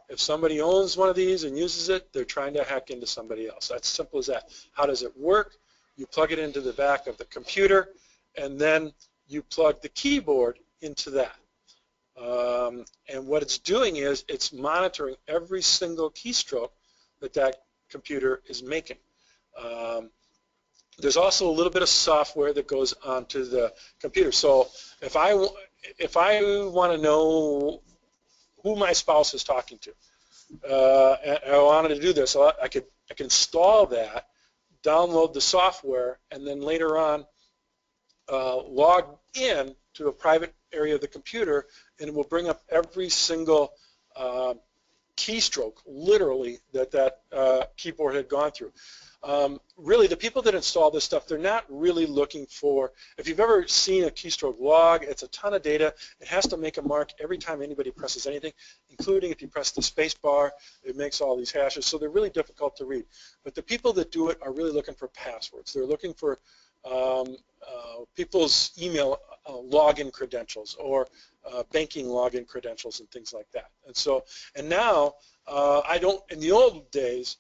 If somebody owns one of these and uses it, they're trying to hack into somebody else. That's simple as that. How does it work? You plug it into the back of the computer, and then you plug the keyboard into that. And what it's doing is it's monitoring every single keystroke that computer is making. There's also a little bit of software that goes onto the computer. So if I want to know who my spouse is talking to, and I wanted to do this, so I can install that, download the software, and then later on log in to a private area of the computer, and it will bring up every single keystroke, literally, that keyboard had gone through. Really, the people that install this stuff, they're not really looking for, if you've ever seen a keystroke log, it's a ton of data. It has to make a mark every time anybody presses anything, including if you press the space bar, it makes all these hashes, so they're really difficult to read. But the people that do it are really looking for passwords. They're looking for people's email login credentials or banking login credentials and things like that. And now, in the old days,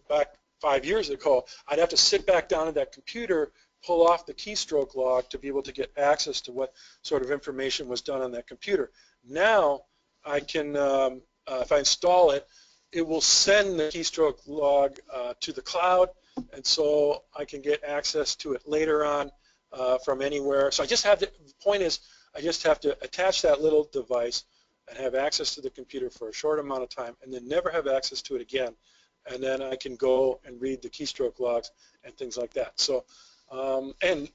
back 5 years ago, I'd have to sit back down at that computer, pull off the keystroke log to be able to get access to what sort of information was done on that computer. Now, I can, if I install it, it will send the keystroke log to the cloud, and so I can get access to it later on from anywhere. So the point is, I just have to attach that little device and have access to the computer for a short amount of time, and then never have access to it again. And then I can go and read the keystroke logs and things like that. So, and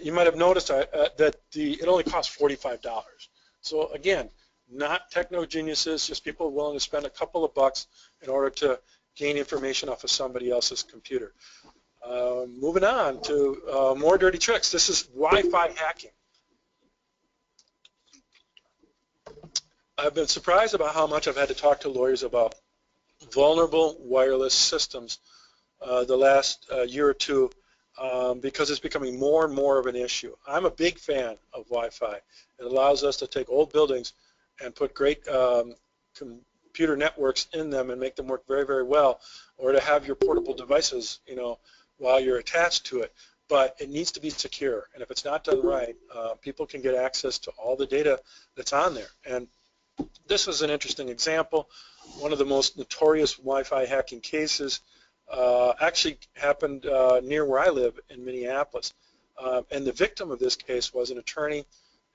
you might have noticed that it only costs $45. So again, not techno geniuses, just people willing to spend a couple of bucks in order to gain information off of somebody else's computer. Moving on to more dirty tricks. This is Wi-Fi hacking. I've been surprised about how much I've had to talk to lawyers about vulnerable wireless systems the last year or two because it's becoming more and more of an issue. I'm a big fan of Wi-Fi. It allows us to take old buildings and put great computer networks in them and make them work very, very well, or to have your portable devices, while you're attached to it. But it needs to be secure, and if it's not done right, people can get access to all the data that's on there. And this was an interesting example. One of the most notorious Wi-Fi hacking cases actually happened near where I live in Minneapolis. And the victim of this case was an attorney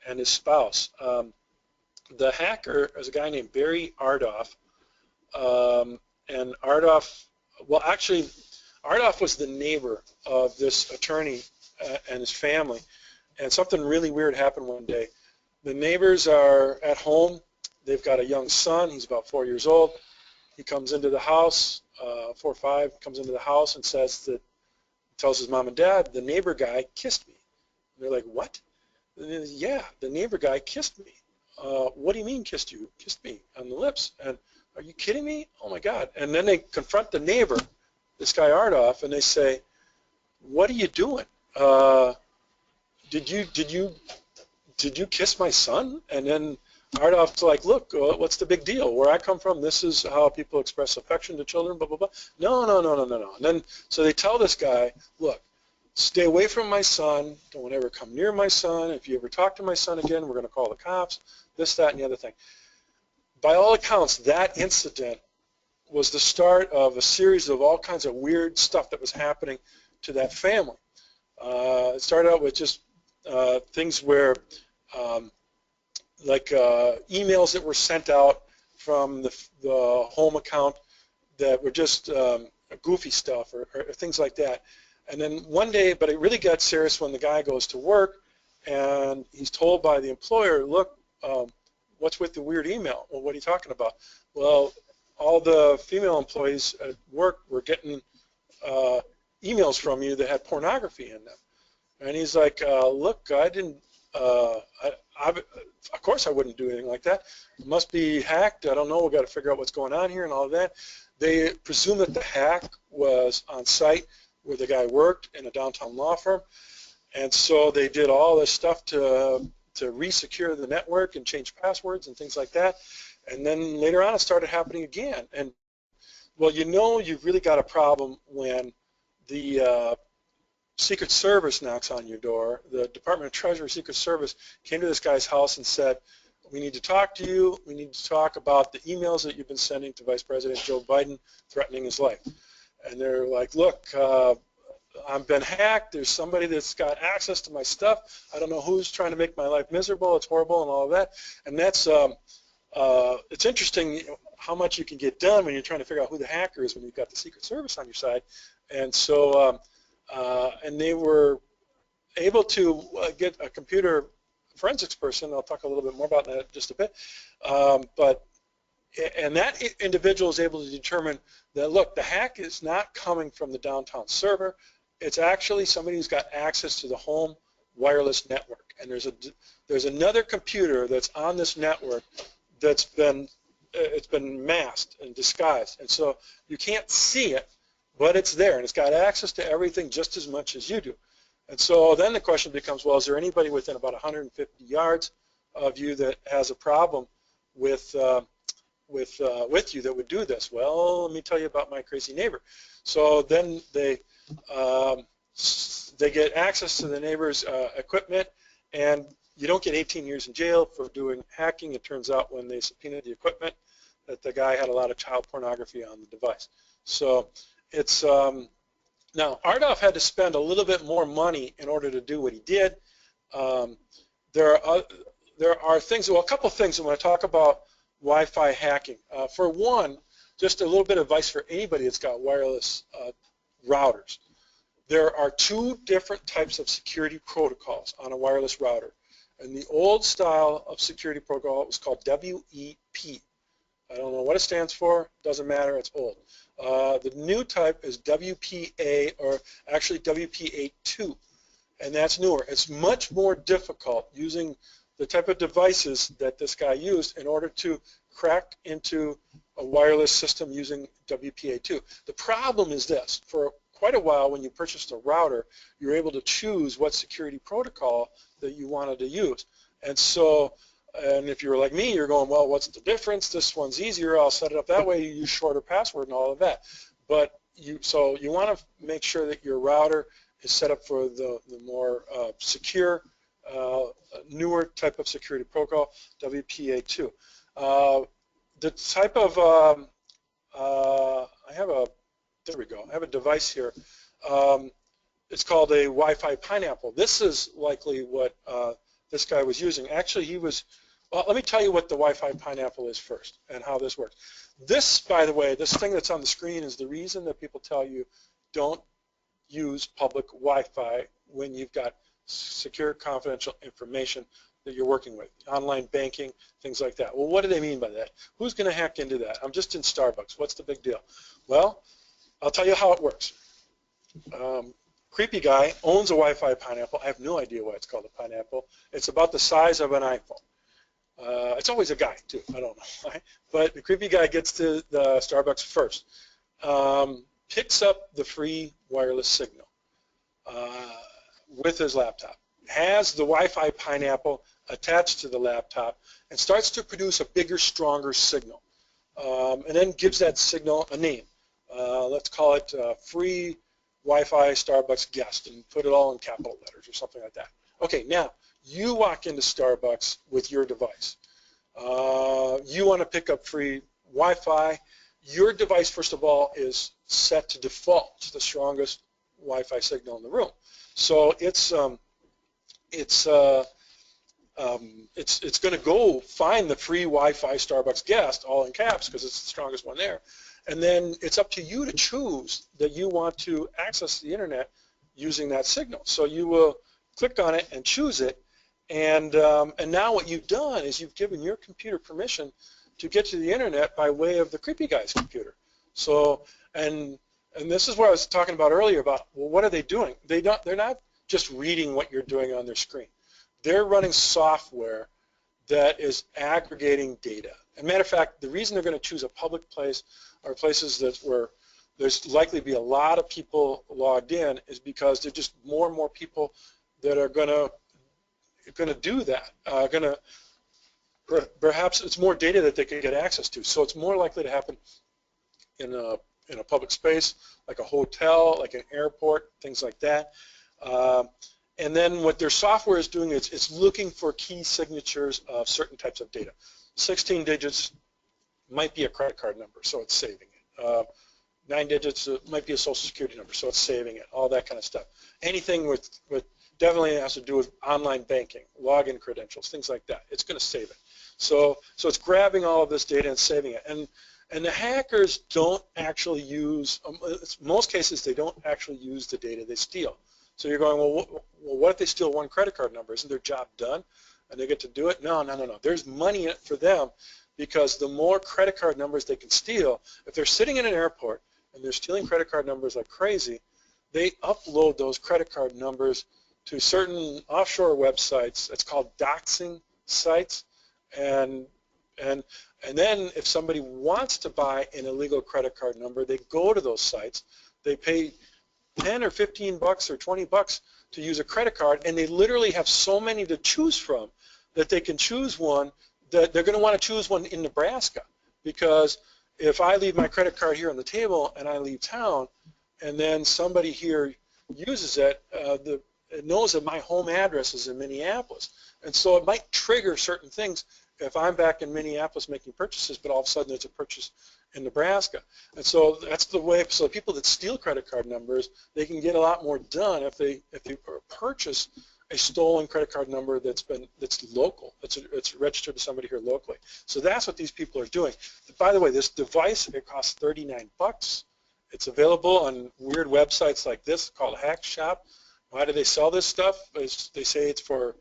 and his spouse. The hacker is a guy named Barry Ardoff, and Ardoff, well, actually, Ardoff was the neighbor of this attorney and his family, and something really weird happened one day. The neighbors are at home. They've got a young son. He's about 4 years old. He comes into the house, 4 or 5, comes into the house and says that, tells his mom and dad, the neighbor guy kissed me. And they're like, what? And yeah, the neighbor guy kissed me. What do you mean kissed you? Kissed me on the lips. And are you kidding me? Oh my God. And then they confront the neighbor, this guy Ardoff, and they say, what are you doing? Did you kiss my son? And then Ardoff's like, look, what's the big deal? Where I come from, this is how people express affection to children, blah, blah, blah. No. And then, so they tell this guy, look, stay away from my son. Don't ever come near my son. If you ever talk to my son again, we're going to call the cops, this, that, and the other thing. By all accounts, that incident was the start of a series of all kinds of weird stuff that was happening to that family. It started out with just things where, like emails that were sent out from the home account that were just goofy stuff or things like that. And then one day, but it really got serious when the guy goes to work and he's told by the employer, look, what's with the weird email? Well, what are you talking about? Well, all the female employees at work were getting emails from you that had pornography in them. And he's like, look, I didn't, of course I wouldn't do anything like that. It must be hacked. I don't know. We've got to figure out what's going on here and all of that. They presume that the hack was on site where the guy worked in a downtown law firm. And so they did all this stuff to re-secure the network and change passwords and things like that. And then later on it started happening again. And, well, you know you've really got a problem when the Secret Service knocks on your door. The Department of Treasury Secret Service came to this guy's house and said, we need to talk to you. We need to talk about the emails that you've been sending to Vice President Joe Biden threatening his life. And they're like, look, I've been hacked. There's somebody that's got access to my stuff. I don't know who's trying to make my life miserable. It's horrible and all of that. And that's, it's interesting how much you can get done when you're trying to figure out who the hacker is when you've got the Secret Service on your side. And so, and they were able to get a computer forensics person. I'll talk a little bit more about that in just a bit. And that individual is able to determine that, look, the hack is not coming from the downtown server. It's actually somebody who's got access to the home wireless network. And there's another computer that's on this network that's been masked and disguised. And so you can't see it, but it's there. And it's got access to everything just as much as you do. And so then the question becomes, well, is there anybody within about 150 yards of you that has a problem with you that would do this? Well, let me tell you about my crazy neighbor. So then they get access to the neighbor's equipment, and you don't get 18 years in jail for doing hacking. It turns out when they subpoenaed the equipment that the guy had a lot of child pornography on the device. So it's now Ardoff had to spend a little bit more money in order to do what he did. There are things, well, a couple of things I want to talk about Wi-Fi hacking. For one, just a little bit of advice for anybody that's got wireless routers. There are 2 different types of security protocols on a wireless router. And the old style of security protocol was called WEP. I don't know what it stands for. Doesn't matter. It's old. The new type is WPA, or actually WPA2, and that's newer. It's much more difficult using the type of devices that this guy used in order to crack into a wireless system using WPA2. The problem is this. For quite a while, when you purchased a router, you're able to choose what security protocol that you wanted to use. And so, and if you're like me, you're going, well, what's the difference? This one's easier. I'll set it up that way. You use shorter password and all of that. But so you want to make sure that your router is set up for the more secure, newer type of security protocol, WPA2. The type of, there we go. I have a device here. It's called a Wi-Fi Pineapple. This is likely what this guy was using. Actually, he was Well, let me tell you what the Wi-Fi pineapple is first and how this works. This, by the way, this thing that's on the screen is the reason that people tell you don't use public Wi-Fi when you've got secure, confidential information that you're working with, online banking, things like that. Well, what do they mean by that? Who's going to hack into that? I'm just in Starbucks. What's the big deal? Well, I'll tell you how it works. Creepy guy owns a Wi-Fi pineapple. I have no idea why it's called a pineapple. It's about the size of an iPhone. It's always a guy, too. I don't know why. But the creepy guy gets to the Starbucks first, picks up the free wireless signal with his laptop, has the Wi-Fi pineapple attached to the laptop, and starts to produce a bigger, stronger signal, and then gives that signal a name. Let's call it free Wi-Fi Starbucks guest, and put it all in capital letters or something like that. Okay, now you walk into Starbucks with your device. You want to pick up free Wi-Fi. Your device, first of all, is set to default. It's the strongest Wi-Fi signal in the room. So it's going to go find the free Wi-Fi Starbucks guest, all in caps, because it's the strongest one there. And then it's up to you to choose that you want to access the internet using that signal. So you will click on it and choose it. And now what you've done is you've given your computer permission to get to the internet by way of the creepy guy's computer. So, and this is what I was talking about earlier about, well, what are they doing? They're not just reading what you're doing on their screen. They're running software that is aggregating data. As a matter of fact, the reason they're going to choose a public place or places that where there's likely to be a lot of people logged in is because there's just more and more people that are going to do that. Perhaps it's more data that they can get access to. So it's more likely to happen in a public space, like a hotel, like an airport, things like that. And then what their software is doing is it's looking for key signatures of certain types of data. 16 digits might be a credit card number, so it's saving it. 9 digits might be a social security number, so it's saving it, all that kind of stuff. Anything with definitely has to do with online banking, login credentials, things like that. It's going to save it. So it's grabbing all of this data and saving it. And the hackers don't actually use, most cases they don't actually use the data they steal. So you're going, well, what if they steal one credit card number? Isn't their job done and they get to do it? No. There's money in it for them because the more credit card numbers they can steal, if they're sitting in an airport and they're stealing credit card numbers like crazy, they upload those credit card numbers to certain offshore websites. It's called doxing sites. And then if somebody wants to buy an illegal credit card number, they go to those sites. They pay 10 or 15 bucks or 20 bucks to use a credit card, and they literally have so many to choose from that they can choose one that they're going to want to choose one in Nebraska, because if I leave my credit card here on the table and I leave town and then somebody here uses it, it knows that my home address is in Minneapolis, and so it might trigger certain things if I'm back in Minneapolis making purchases, but all of a sudden there's a purchase in Nebraska. And so that's the way, so people that steal credit card numbers, they can get a lot more done if they purchase a stolen credit card number that's local, it's registered to somebody here locally. So that's what these people are doing. By the way, this device, it costs 39 bucks. It's available on weird websites like this called Hack Shop. Why do they sell this stuff? They say it's for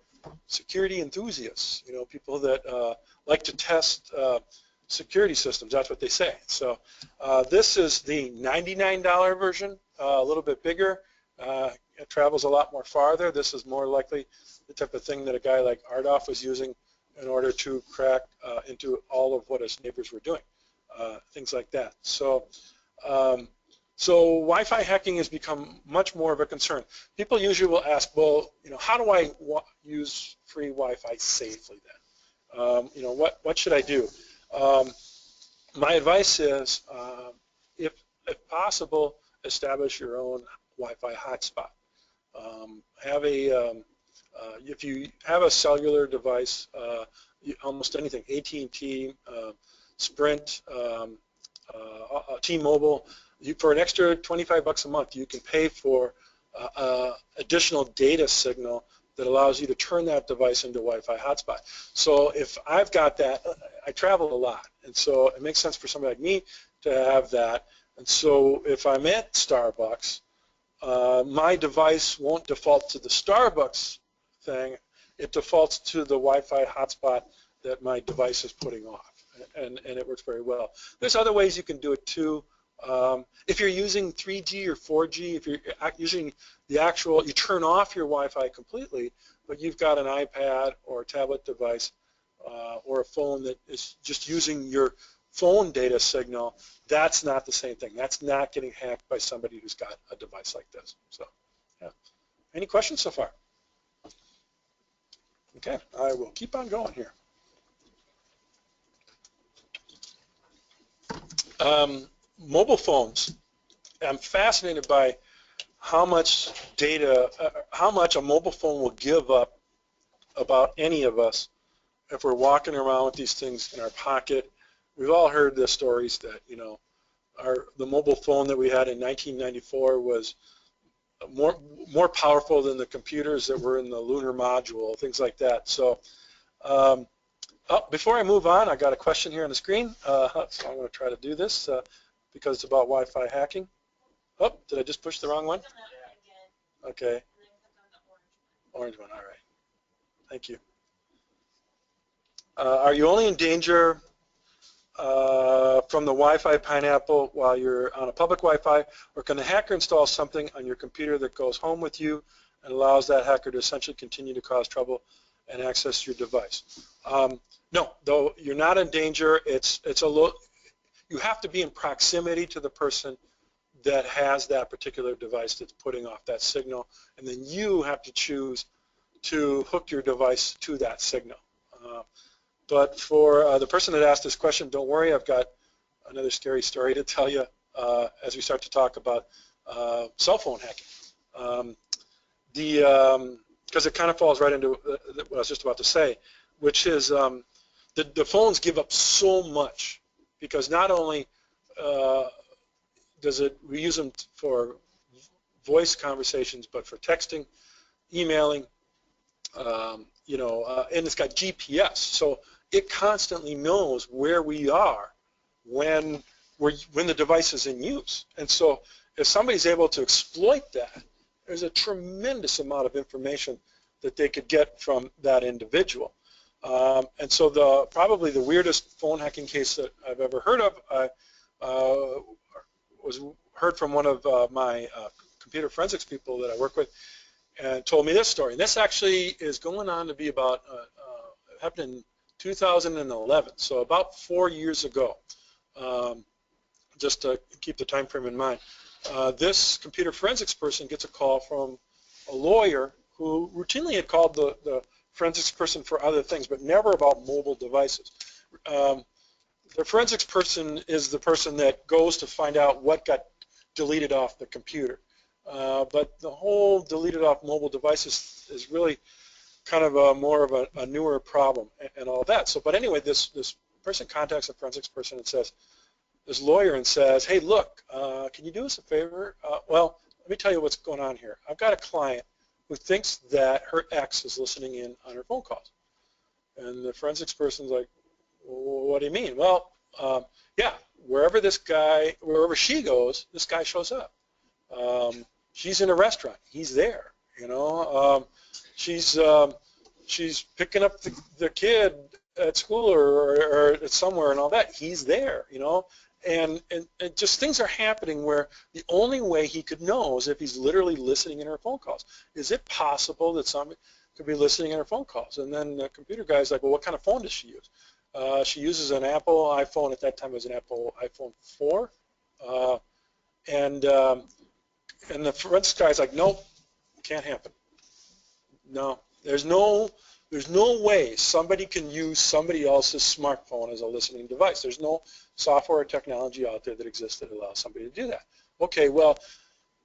security enthusiasts, people that like to test security systems. That's what they say. So this is the $99 version, a little bit bigger. It travels a lot more farther. This is more likely the type of thing that a guy like Ardoff was using in order to crack into all of what his neighbors were doing, things like that. So Wi-Fi hacking has become much more of a concern. People usually will ask, well, how do I use free Wi-Fi safely then? What should I do? My advice is, if possible, establish your own Wi-Fi hotspot. If you have a cellular device, almost anything, AT&T, Sprint, T-Mobile, for an extra 25 bucks a month, you can pay for additional data signal that allows you to turn that device into a Wi-Fi hotspot. So if I've got that, I travel a lot, and so it makes sense for somebody like me to have that. And so if I'm at Starbucks, my device won't default to the Starbucks thing. It defaults to the Wi-Fi hotspot that my device is putting off, and it works very well. There's other ways you can do it too. If you're using 3G or 4G, if you're using the actual, you turn off your Wi-Fi completely, but you've got an iPad or a tablet device or a phone that is just using your phone data signal, that's not the same thing. That's not getting hacked by somebody who's got a device like this. So, yeah. Any questions so far? Okay, I will keep on going here. Mobile phones. I'm fascinated by how much data, how much a mobile phone will give up about any of us if we're walking around with these things in our pocket. We've all heard the stories that, you know, the mobile phone that we had in 1994 was more powerful than the computers that were in the lunar module, things like that. So before I move on, I got a question here on the screen. So I'm going to try to do this because it's about Wi-Fi hacking. Oh, did I just push the wrong one? Okay. Orange one, all right. Thank you. Are you only in danger from the Wi-Fi pineapple while you're on a public Wi-Fi, or can the hacker install something on your computer that goes home with you and allows that hacker to essentially continue to cause trouble and access your device? No, though you're not in danger. It's a little. You have to be in proximity to the person that has that particular device that's putting off that signal, and then you have to choose to hook your device to that signal. But for the person that asked this question, don't worry, I've got another scary story to tell you as we start to talk about cell phone hacking. Because it kind of falls right into what I was just about to say, which is the phones give up so much, because not only we use them for voice conversations, but for texting, emailing, and it's got GPS, so it constantly knows where we are when the device is in use. And so if somebody's able to exploit that, there's a tremendous amount of information that they could get from that individual. And so probably the weirdest phone hacking case that I've ever heard of was heard from one of my computer forensics people that I work with, and told me this story. And this actually is going on to be about, it happened in 2011, so about 4 years ago, just to keep the time frame in mind. This computer forensics person gets a call from a lawyer who routinely had called the forensics person for other things, but never about mobile devices. The forensics person is the person that goes to find out what got deleted off the computer. But the whole deleted off mobile devices is really kind of more of a newer problem and all that. So, but anyway, this person contacts a forensics person and says, this lawyer, and says, hey, look, can you do us a favor? Well, let me tell you what's going on here. I've got a client who thinks that her ex is listening in on her phone calls. And the forensics person's like, well, what do you mean? Well, yeah, wherever she goes, this guy shows up. She's in a restaurant. He's there. She's picking up the kid at school or somewhere and all that. He's there. And just things are happening where the only way he could know is if he's literally listening in her phone calls. Is it possible that somebody could be listening in her phone calls? And then the computer guy's like, well, what kind of phone does she use? She uses an Apple iPhone. At that time, it was an Apple iPhone 4. And the forensics guy's like, nope, can't happen. No, there's no way somebody can use somebody else's smartphone as a listening device. There's no software or technology out there that exists that allows somebody to do that. Okay, well,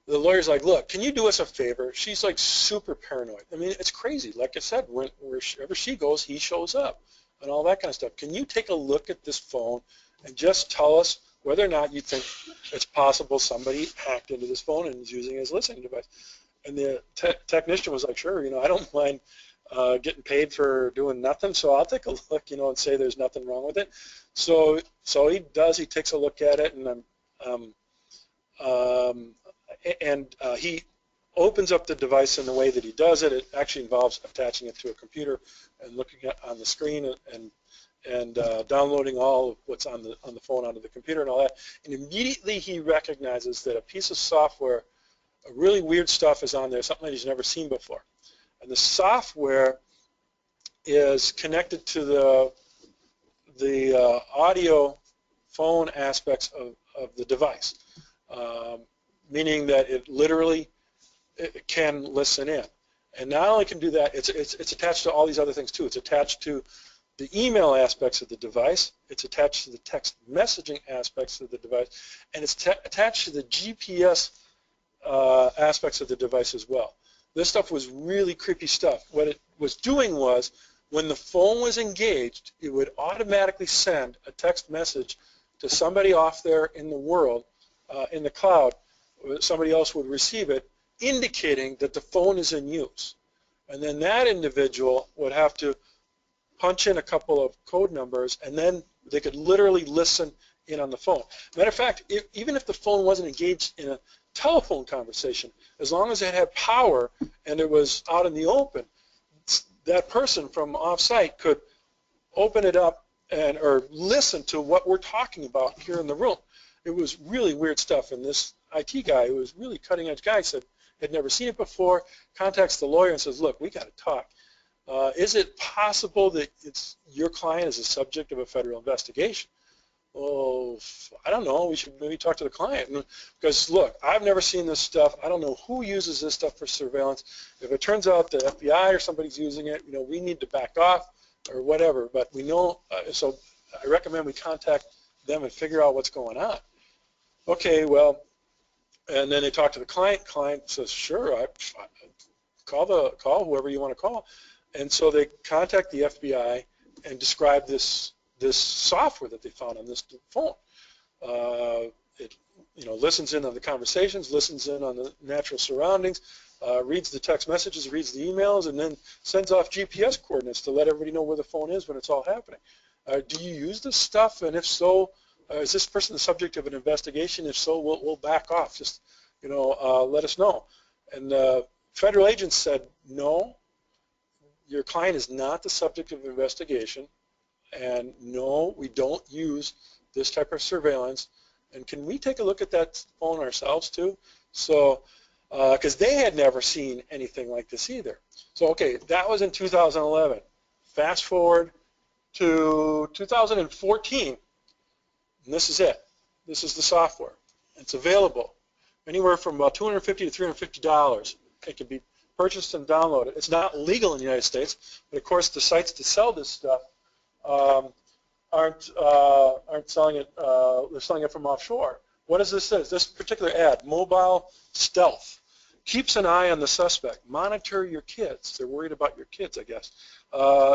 the lawyer's like, look, can you do us a favor? She's like super paranoid. I mean, it's crazy. Like I said, wherever she goes, he shows up and all that kind of stuff. Can you take a look at this phone and just tell us whether or not you think it's possible somebody hacked into this phone and is using it as a listening device? And the technician was like, sure, I don't mind getting paid for doing nothing, so I'll take a look, and say there's nothing wrong with it. So he does. He takes a look at it, and he opens up the device in the way that he does it. It actually involves attaching it to a computer and looking at on the screen and downloading all of what's on the phone onto the computer and all that. And immediately he recognizes that a piece of software, really weird stuff is on there, something that he's never seen before. And the software is connected to the audio phone aspects of the device, meaning that it literally can listen in. And not only can do that, it's attached to all these other things too. It's attached to the email aspects of the device, it's attached to the text messaging aspects of the device, and it's attached to the GPS aspects of the device as well. This stuff was really creepy stuff. What it was doing was, when the phone was engaged, it would automatically send a text message to somebody off there in the world, in the cloud. Somebody else would receive it, indicating that the phone is in use. And then that individual would have to punch in a couple of code numbers, and then they could literally listen in on the phone. Matter of fact, even if the phone wasn't engaged in a telephone conversation, as long as it had power and it was out in the open, that person from off-site could open it up or listen to what we're talking about here in the room. It was really weird stuff, and this IT guy, who was really cutting-edge guy, said had never seen it before, contacts the lawyer and says, look, we got to talk. Is it possible that your client is a subject of a federal investigation? Oh, I don't know. We should maybe talk to the client. Because, look, I've never seen this stuff. I don't know who uses this stuff for surveillance. If it turns out the FBI or somebody's using it, we need to back off or whatever. But we know, so I recommend we contact them and figure out what's going on. Okay, well, and then they talk to the client. Client says, sure, call whoever you want to call. And so they contact the FBI and describe this software that they found on this phone. It listens in on the conversations, listens in on the natural surroundings, reads the text messages, reads the emails, and then sends off GPS coordinates to let everybody know where the phone is when it's all happening. Do you use this stuff? And if so, is this person the subject of an investigation? If so, we'll back off. Just let us know. And federal agents said, no, your client is not the subject of an investigation. And no, we don't use this type of surveillance. And can we take a look at that phone ourselves too? So, because they had never seen anything like this either. So, okay, that was in 2011. Fast forward to 2014, and this is it. This is the software. It's available anywhere from about $250 to $350. It can be purchased and downloaded. It's not legal in the United States, but of course the sites to sell this stuff aren't selling it. They're selling it from offshore. What does this say? This particular ad, mobile stealth, keeps an eye on the suspect. Monitor your kids. They're worried about your kids, I guess.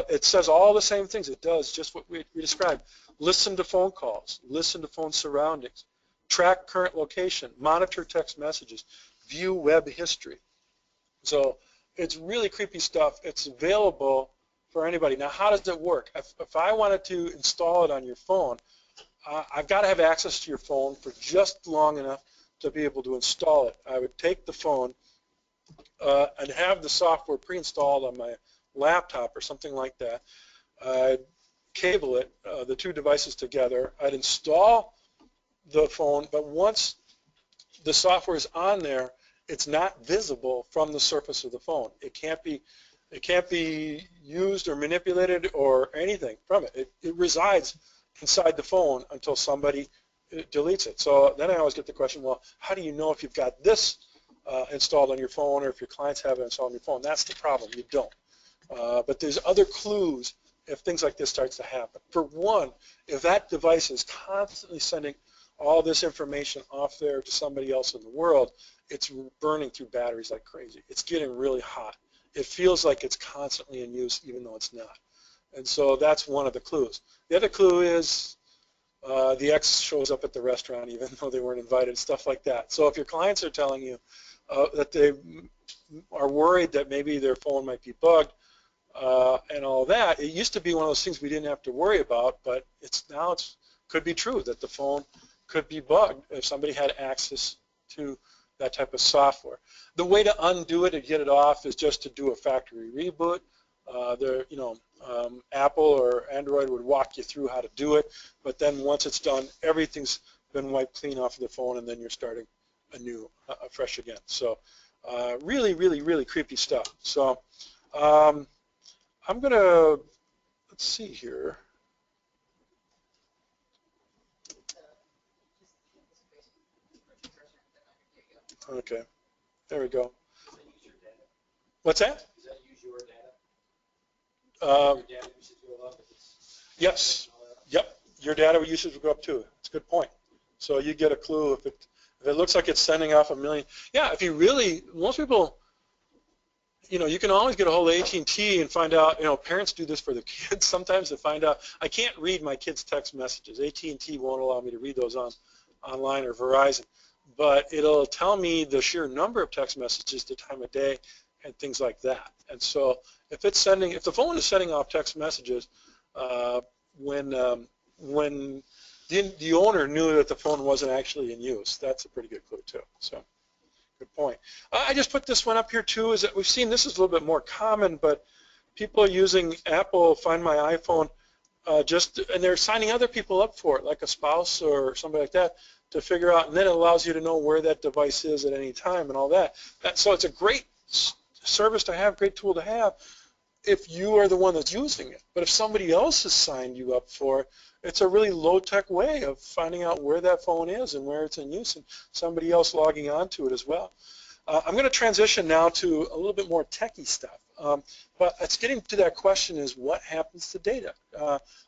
It says all the same things. It does just what we described. Listen to phone calls. Listen to phone surroundings. Track current location. Monitor text messages. View web history. So it's really creepy stuff. It's available for anybody. Now, how does it work? If I wanted to install it on your phone, I've got to have access to your phone for just long enough to be able to install it. I would take the phone and have the software pre-installed on my laptop or something like that. I'd cable it, the two devices together. I'd install the phone, but once the software is on there, it's not visible from the surface of the phone. It can't be used or manipulated or anything from it. It resides inside the phone until somebody deletes it. So then I always get the question, well, how do you know if you've got this installed on your phone or if your clients have it installed on your phone? That's the problem. You don't. But there's other clues if things like this starts to happen. For one, if that device is constantly sending all this information off there to somebody else in the world, it's burning through batteries like crazy. It's getting really hot. It feels like it's constantly in use even though it's not. And so that's one of the clues. The other clue is the ex shows up at the restaurant even though they weren't invited, stuff like that. So if your clients are telling you that they are worried that maybe their phone might be bugged and all that. It used to be one of those things we didn't have to worry about, but now it could be true that the phone could be bugged if somebody had access to that type of software. The way to undo it and get it off is just to do a factory reboot. Apple or Android would walk you through how to do it, but then once it's done, everything's been wiped clean off of the phone, and then you're starting fresh again. So really, really, really creepy stuff. So I'm going to, let's see here. Okay, there we go. What's that? Does that use your data? Your data usage go up? Yes. Yep. Your data usage will go up too. It's a good point. So you get a clue if it looks like it's sending off 1 million. Yeah. If you really, most people, you can always get a hold of AT&T and find out. Parents do this for their kids sometimes to find out. I can't read my kids' text messages. AT&T won't allow me to read those online or Verizon, but it'll tell me the sheer number of text messages, the time of day, and things like that. And so if the phone is sending off text messages when the owner knew that the phone wasn't actually in use, that's a pretty good clue too. So good point. I just put this one up here too. Is that we've seen this is a little bit more common, but people are using Apple Find My iPhone and they're signing other people up for it, like a spouse or somebody like that, to figure out, and then it allows you to know where that device is at any time and all that. So it's a great service to have, great tool to have if you are the one that's using it. But if somebody else has signed you up for it, it's a really low-tech way of finding out where that phone is and where it's in use, and somebody else logging onto it as well. I'm going to transition now to a little bit more techie stuff. But it's getting to that question is what happens to data?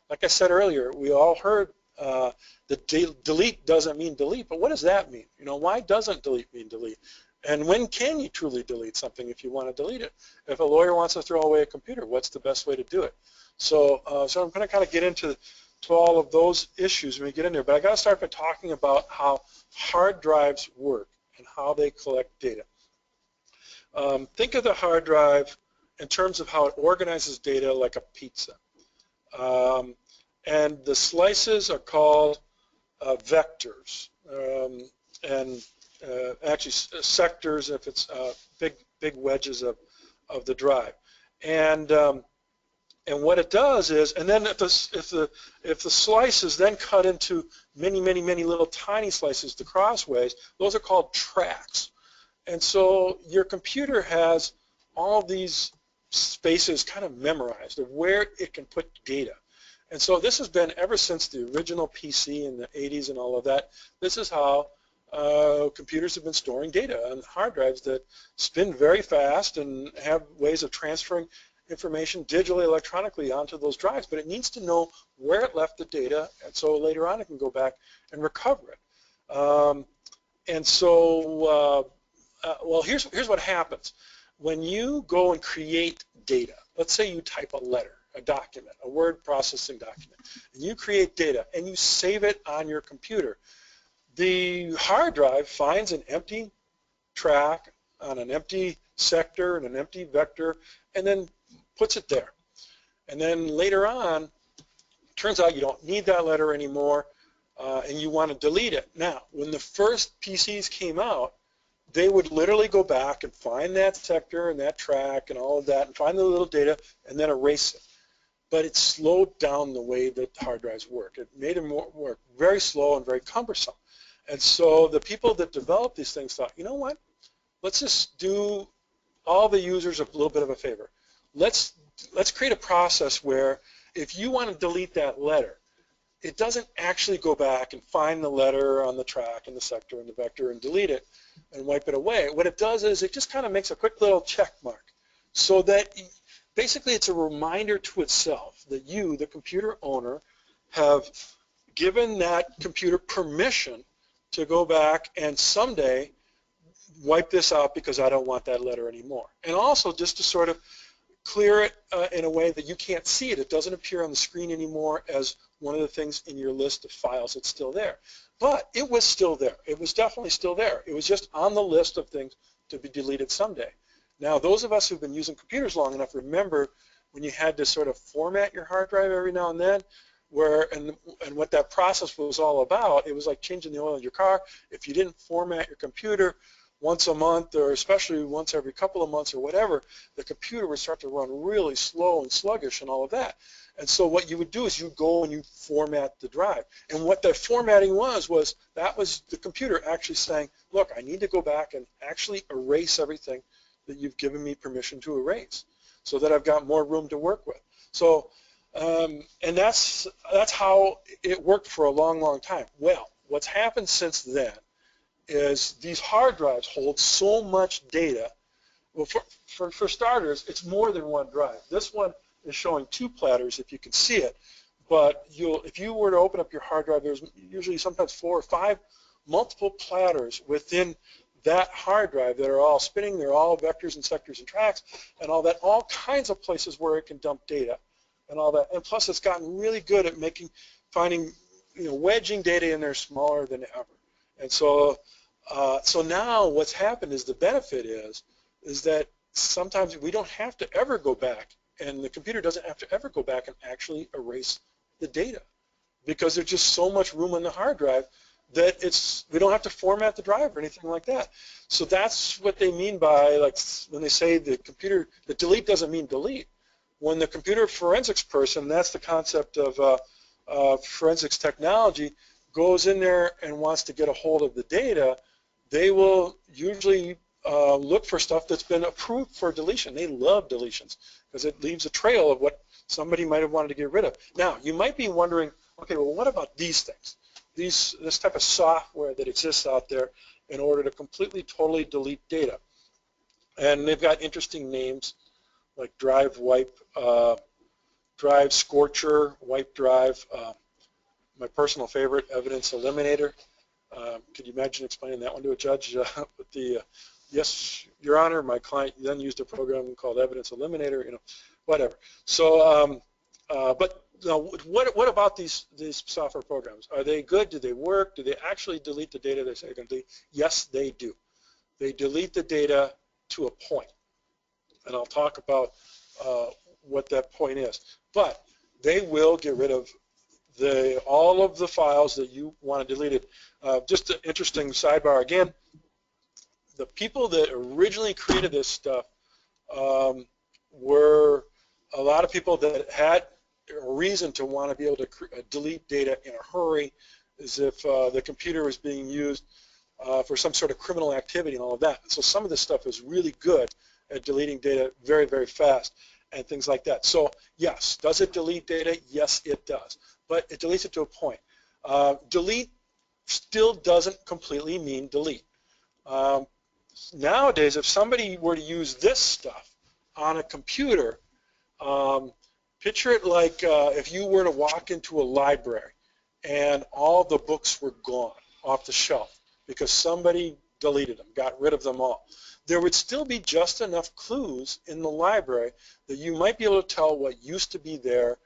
Like I said earlier, we all heard that delete doesn't mean delete, but what does that mean? Why doesn't delete mean delete? And when can you truly delete something if you want to delete it? If a lawyer wants to throw away a computer, what's the best way to do it? So I'm going to kind of get into all of those issues when we get in there, but I got to start by talking about how hard drives work and how they collect data. Think of the hard drive in terms of how it organizes data like a pizza. And the slices are called vectors, and actually sectors if it's big wedges of the drive. And what it does is, and then if the slice is then cut into many little tiny slices the crossways, those are called tracks. And so your computer has all these spaces kind of memorized of where it can put data. And so this has been ever since the original PC in the 80s and all of that. This is how computers have been storing data on hard drives that spin very fast and have ways of transferring information digitally, electronically onto those drives, but it needs to know where it left the data, and so later on it can go back and recover it. Well, here's what happens. When you go and create data, let's say you type a letter, a document, a word processing document, and you create data and you save it on your computer, the hard drive finds an empty track on an empty sector and an empty vector and then puts it there. And then later on, turns out you don't need that letter anymore and you want to delete it. Now, when the first PCs came out, they would literally go back and find that sector and that track and all of that and find the little data and then erase it. But it slowed down the way that hard drives work. It made them work very slow and very cumbersome. And so the people that developed these things thought, you know what, let's just do all the users a little bit of a favor. Let's create a process where if you want to delete that letter, it doesn't actually go back and find the letter on the track and the sector and the vector and delete it and wipe it away. What it does is it just kind of makes a quick little check mark so that basically it's a reminder to itself that you, the computer owner, have given that computer permission to go back and someday wipe this out because I don't want that letter anymore. And also just to sort of clear it in a way that you can't see it. It doesn't appear on the screen anymore as one of the things in your list of files. It's still there. But it was still there. It was definitely still there. It was just on the list of things to be deleted someday. Now, those of us who've been using computers long enough remember when you had to sort of format your hard drive every now and then, and what that process was all about. It was like changing the oil in your car. If you didn't format your computer once a month, or especially once every couple of months or whatever, the computer would start to run really slow and sluggish and all of that. And so what you would do is you go and you format the drive. And what that formatting was that was the computer actually saying, look, I need to go back and actually erase everything that you've given me permission to erase so that I've got more room to work with. So, and that's how it worked for a long, long time. Well, what's happened since then is these hard drives hold so much data. Well, for starters, it's more than one drive. This one is showing 2 platters, if you can see it. But if you were to open up your hard drive, there's usually sometimes 4 or 5 multiple platters within that hard drive that are all spinning. They're all vectors and sectors and tracks and all that, all kinds of places where it can dump data and all that. And plus, it's gotten really good at finding, wedging data in there smaller than ever. And so, so now what's happened is the benefit is that sometimes we don't have to ever go back, and the computer doesn't have to ever go back and actually erase the data, because there's just so much room on the hard drive that we don't have to format the drive or anything like that. So that's what they mean by, like, when they say the delete doesn't mean delete. When the computer forensics person, that's the concept of forensics technology, goes in there and wants to get a hold of the data, they will usually look for stuff that's been approved for deletion. They love deletions because it leaves a trail of what somebody might have wanted to get rid of. Now, you might be wondering, okay, well, what about these things? This type of software that exists out there in order to completely, totally delete data. And they've got interesting names like drive wipe, drive scorcher, wipe drive. My personal favorite, evidence eliminator. Could you imagine explaining that one to a judge? Yes, Your Honor, my client then used a program called evidence eliminator, whatever. So, but what about these software programs? Are they good? Do they work? Do they actually delete the data they say they're going to delete? Yes, they do. They delete the data to a point, and I'll talk about what that point is. But they will get rid of all of the files that you want to delete. Just an interesting sidebar again. The people that originally created this stuff were a lot of people that had a reason to want to be able to delete data in a hurry, as if the computer was being used for some sort of criminal activity and all of that. So some of this stuff is really good at deleting data very, very fast and things like that. So yes, does it delete data? Yes, it does. But it deletes it to a point. Delete still doesn't completely mean delete. Nowadays, if somebody were to use this stuff on a computer, picture it like if you were to walk into a library and all the books were gone off the shelf because somebody deleted them, got rid of them all. There would still be just enough clues in the library that you might be able to tell what used to be there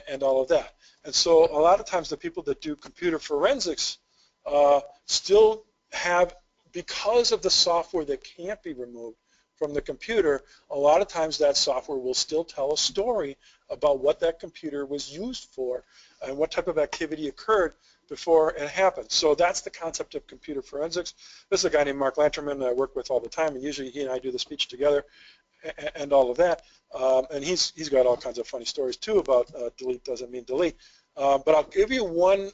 and all of that. And so a lot of times the people that do computer forensics still have, because of the software that can't be removed from the computer, a lot of times that software will still tell a story about what that computer was used for and what type of activity occurred before it happened. So that's the concept of computer forensics. This is a guy named Mark Lanterman that I work with all the time, and usually he and I do the speech together and all of that. And he's got all kinds of funny stories too about delete doesn't mean delete. But I'll give you one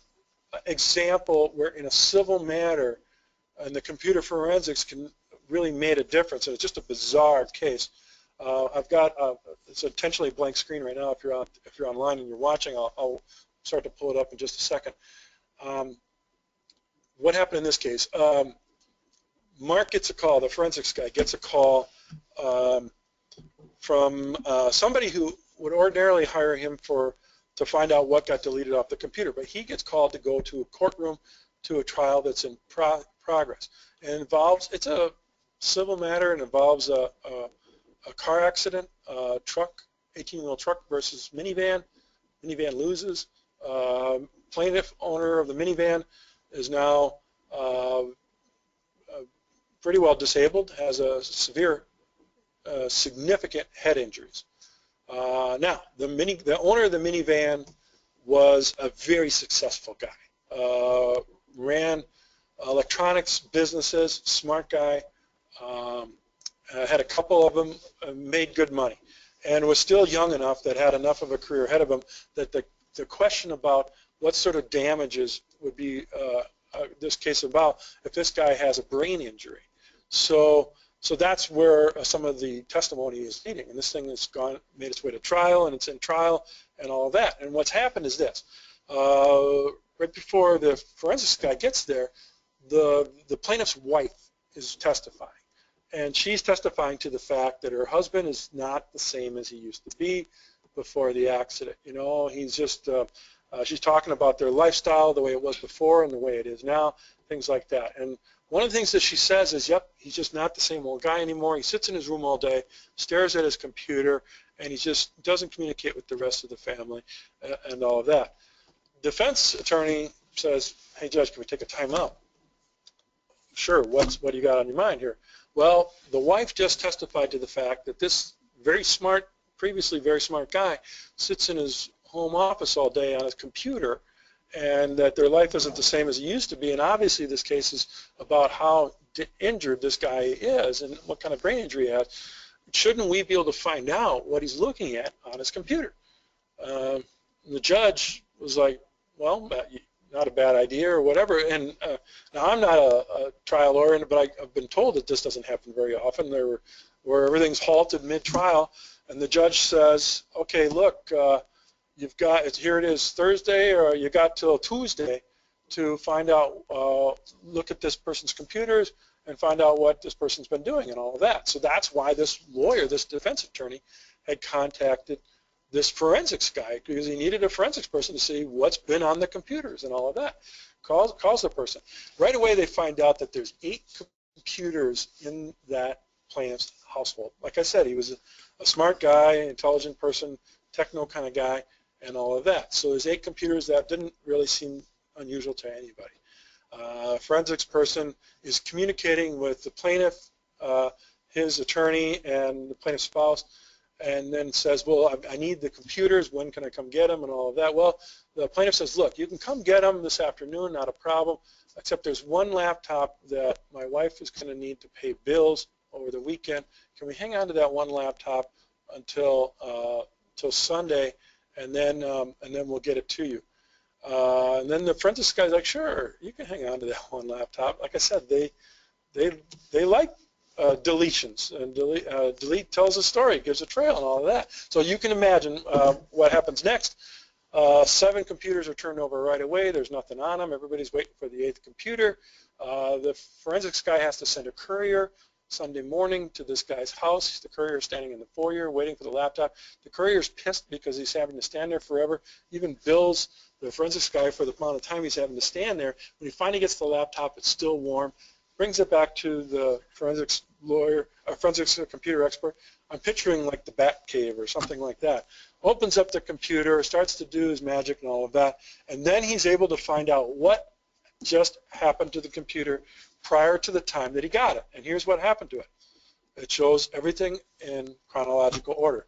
example where in a civil matter and the computer forensics can really made a difference, and it's just a bizarre case. I've got it's intentionally a blank screen right now. If you're online and you're watching, I'll start to pull it up in just a second. What happened in this case? Mark gets a call. The forensics guy gets a call from somebody who would ordinarily hire him to find out what got deleted off the computer, but he gets called to go to a courtroom to a trial that's in progress. And it's a civil matter, and involves a car accident, truck, 18-wheel truck versus minivan. Minivan loses. Plaintiff owner of the minivan is now pretty well disabled, has a severe significant head injuries. Now, the owner of the minivan was a very successful guy. Ran electronics businesses, smart guy, had a couple of them, made good money, and was still young enough that had enough of a career ahead of him that the question about what sort of damages would be this case about if this guy has a brain injury. So that's where some of the testimony is leading, and this thing has made its way to trial, and it's in trial and all of that. And what's happened is this. Right before the forensics guy gets there, the plaintiff's wife is testifying, and she's testifying to the fact that her husband is not the same as he used to be before the accident. You know, he's just, she's talking about their lifestyle, the way it was before and the way it is now, things like that. And one of the things that she says is, yep, he's just not the same old guy anymore. He sits in his room all day, stares at his computer, and he just doesn't communicate with the rest of the family and all of that. Defense attorney says, hey, Judge, can we take a time out? Sure, what do you got on your mind here? Well, the wife just testified to the fact that this very smart, previously very smart guy sits in his home office all day on his computer, and that their life isn't the same as it used to be. And obviously this case is about how injured this guy is and what kind of brain injury he has. Shouldn't we be able to find out what he's looking at on his computer? The judge was like, well, not a bad idea or whatever. And now I'm not a trial lawyer, but I've been told that this doesn't happen very often, where everything's halted mid-trial, and the judge says, okay, look, you've got, here it is Thursday, or you got till Tuesday to find out, look at this person's computers and find out what this person's been doing and all of that. So that's why this lawyer, this defense attorney, had contacted this forensics guy, because he needed a forensics person to see what's been on the computers and all of that. Calls the person. Right away they find out that there's 8 computers in that plaintiff's household. Like I said, he was a smart guy, intelligent person, techno kind of guy, and all of that. So there's 8 computers. That didn't really seem unusual to anybody. Forensics person is communicating with the plaintiff, his attorney, and the plaintiff's spouse, and then says, well, I need the computers. When can I come get them and all of that? Well, the plaintiff says, look, you can come get them this afternoon, not a problem, except there's one laptop that my wife is going to need to pay bills over the weekend. Can we hang on to that one laptop until Sunday, and then we'll get it to you? And then the forensics guy's like, sure, you can hang on to that one laptop. Like I said, they like deletions, and delete tells a story, gives a trail and all of that. So you can imagine what happens next. 7 computers are turned over right away. There's nothing on them. Everybody's waiting for the 8th computer. The forensics guy has to send a courier Sunday morning to this guy's house. The courier is standing in the foyer waiting for the laptop. The courier's pissed because he's having to stand there forever. Even bills the forensics guy for the amount of time he's having to stand there. When he finally gets the laptop, it's still warm. Brings it back to the forensics lawyer, forensics computer expert. I'm picturing like the Bat Cave or something like that. Opens up the computer, starts to do his magic and all of that, and then he's able to find out what just happened to the computer prior to the time that he got it. And here's what happened to it. It shows everything in chronological order.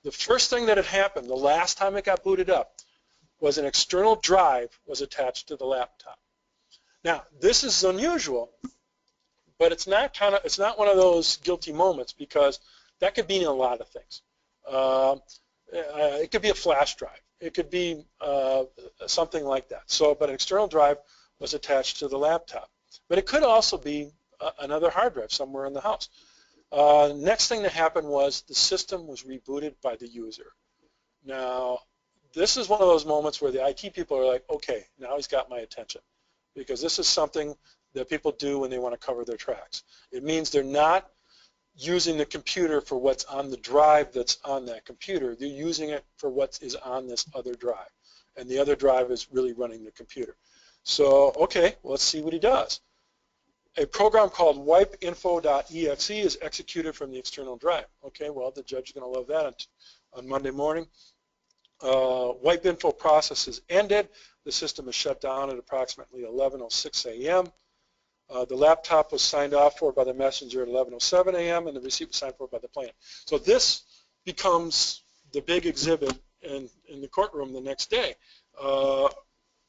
The first thing that had happened, the last time it got booted up, was an external drive was attached to the laptop. Now, this is unusual, but it's not one of those guilty moments, because that could mean a lot of things. It could be a flash drive. It could be something like that. So, but an external drive was attached to the laptop. But it could also be another hard drive somewhere in the house. Next thing that happened was the system was rebooted by the user. Now, this is one of those moments where the IT people are like, okay, now he's got my attention, because this is something that people do when they want to cover their tracks. It means they're not using the computer for what's on the drive that's on that computer. They're using it for what is on this other drive, and the other drive is really running the computer. So, okay, well, let's see what he does. A program called wipeinfo.exe is executed from the external drive. Okay, well, the judge is going to love that on Monday morning. Wipe info process is ended. The system is shut down at approximately 11:06 a.m. The laptop was signed off for by the messenger at 11:07 a.m. and the receipt was signed for by the plaintiff. So this becomes the big exhibit in the courtroom the next day,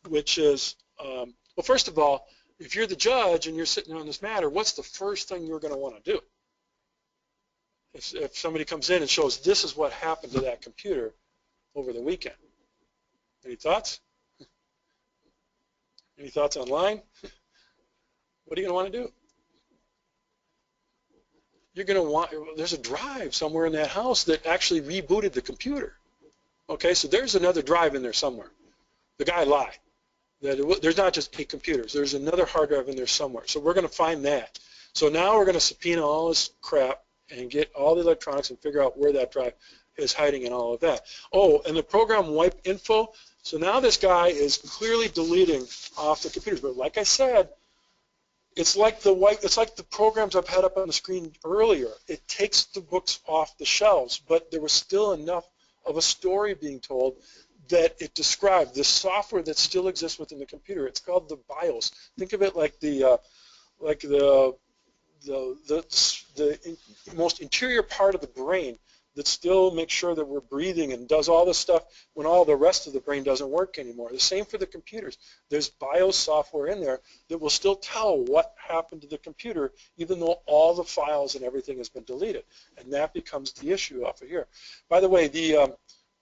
which is, well, first of all, if you're the judge and you're sitting on this matter, what's the first thing you're going to want to do? If somebody comes in and shows this is what happened to that computer over the weekend. Any thoughts? Any thoughts online? What are you going to want to do? You're going to want, there's a drive somewhere in that house that actually rebooted the computer. Okay, so there's another drive in there somewhere. The guy lied. There's not just 8 computers. There's another hard drive in there somewhere. So we're going to find that. So now we're going to subpoena all this crap and get all the electronics and figure out where that drive is hiding and all of that. Oh, and the program wipe info. So now this guy is clearly deleting off the computers. But like I said, it's like the programs I've had up on the screen earlier. It takes the books off the shelves, but there was still enough of a story being told that it described the software that still exists within the computer. It's called the BIOS. Think of it like the most interior part of the brain that still makes sure that we're breathing and does all this stuff when all the rest of the brain doesn't work anymore. The same for the computers. There's BIOS software in there that will still tell what happened to the computer even though all the files and everything has been deleted. And that becomes the issue off of here. By the way,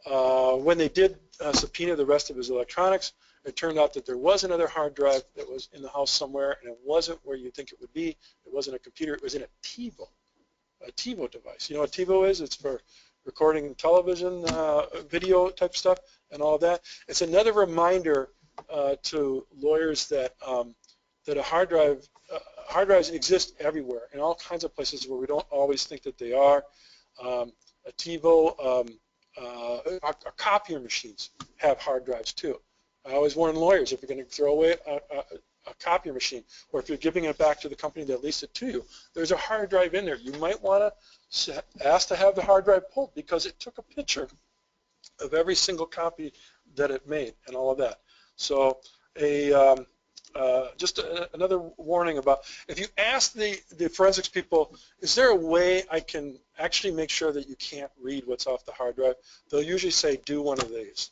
when they did subpoena the rest of his electronics, it turned out that there was another hard drive that was in the house somewhere, and it wasn't where you'd think it would be. It wasn't a computer. It was in a TiVo device. You know what TiVo is? It's for recording television, video type stuff, and all of that. It's another reminder to lawyers that that hard drives exist everywhere in all kinds of places where we don't always think that they are. A TiVo, our copier machines have hard drives too. I always warn lawyers, if you're going to throw away a copier machine, or if you're giving it back to the company that leased it to you, there's a hard drive in there. You might want to ask to have the hard drive pulled because it took a picture of every single copy that it made and all of that. So just another warning about, if you ask the forensics people, is there a way I can actually make sure that you can't read what's off the hard drive? They'll usually say, do one of these.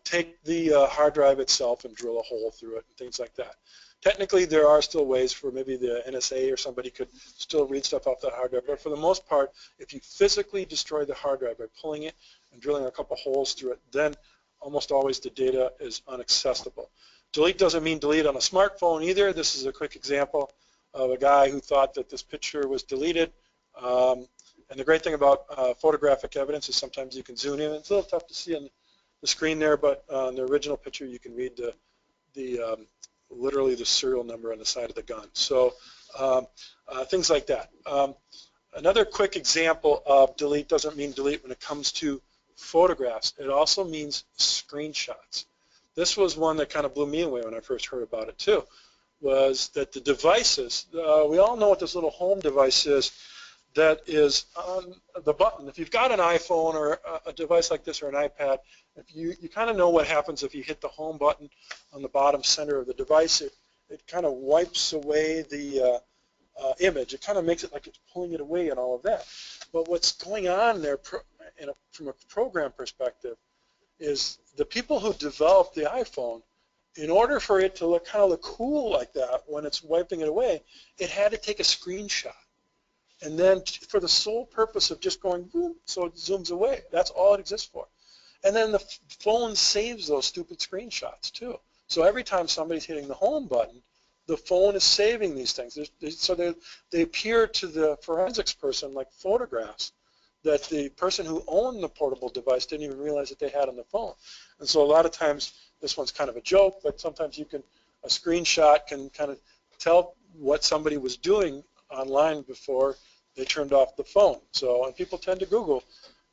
Take the hard drive itself and drill a hole through it and things like that. Technically, there are still ways for maybe the NSA or somebody could still read stuff off the hard drive, but for the most part, if you physically destroy the hard drive by pulling it and drilling a couple holes through it, then almost always the data is inaccessible. Delete doesn't mean delete on a smartphone either. This is a quick example of a guy who thought that this picture was deleted. And the great thing about photographic evidence is sometimes you can zoom in. It's a little tough to see on the screen there, but on the original picture you can read literally the serial number on the side of the gun. So things like that. Another quick example of delete doesn't mean delete when it comes to photographs. It also means screenshots. This was one that kind of blew me away when I first heard about it too, was that the devices, we all know what this little home device is that is on the button. If you've got an iPhone or a device like this or an iPad, if you kind of know what happens if you hit the home button on the bottom center of the device. It kind of wipes away the image. It kind of makes it like it's pulling it away and all of that. But what's going on there from a program perspective is the people who developed the iPhone, in order for it to kind of look cool like that when it's wiping it away, it had to take a screenshot. And then for the sole purpose of just going boom, so it zooms away. That's all it exists for. And then the phone saves those stupid screenshots too. So every time somebody's hitting the home button, the phone is saving these things. So they appear to the forensics person like photographs that the person who owned the portable device didn't even realize that they had on the phone. And so a lot of times, this one's kind of a joke, but sometimes a screenshot can kind of tell what somebody was doing online before they turned off the phone. So, and people tend to Google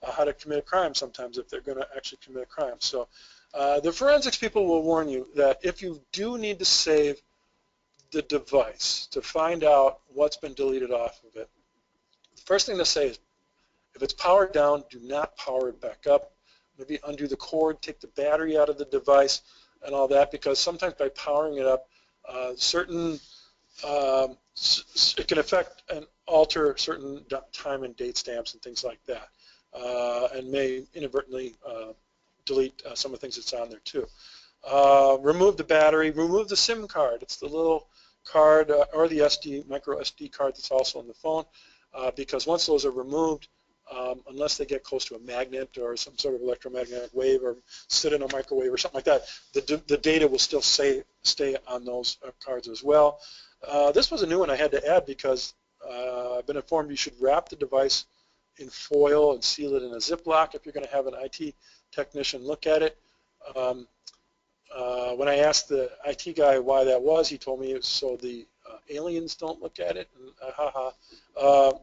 how to commit a crime sometimes if they're going to actually commit a crime. So the forensics people will warn you that if you do need to save the device to find out what's been deleted off of it, the first thing to say is, if it's powered down, do not power it back up. Maybe undo the cord, take the battery out of the device and all that, because sometimes by powering it up, certain it can affect and alter certain time and date stamps and things like that, and may inadvertently delete some of the things that's on there too. Remove the battery, remove the SIM card. It's the little card or the micro SD card that's also on the phone, because once those are removed, unless they get close to a magnet or some sort of electromagnetic wave or sit in a microwave or something like that, the data will still stay on those cards as well. This was a new one I had to add because I've been informed you should wrap the device in foil and seal it in a Ziploc if you're going to have an IT technician look at it. When I asked the IT guy why that was, he told me it was so the aliens don't look at it. And,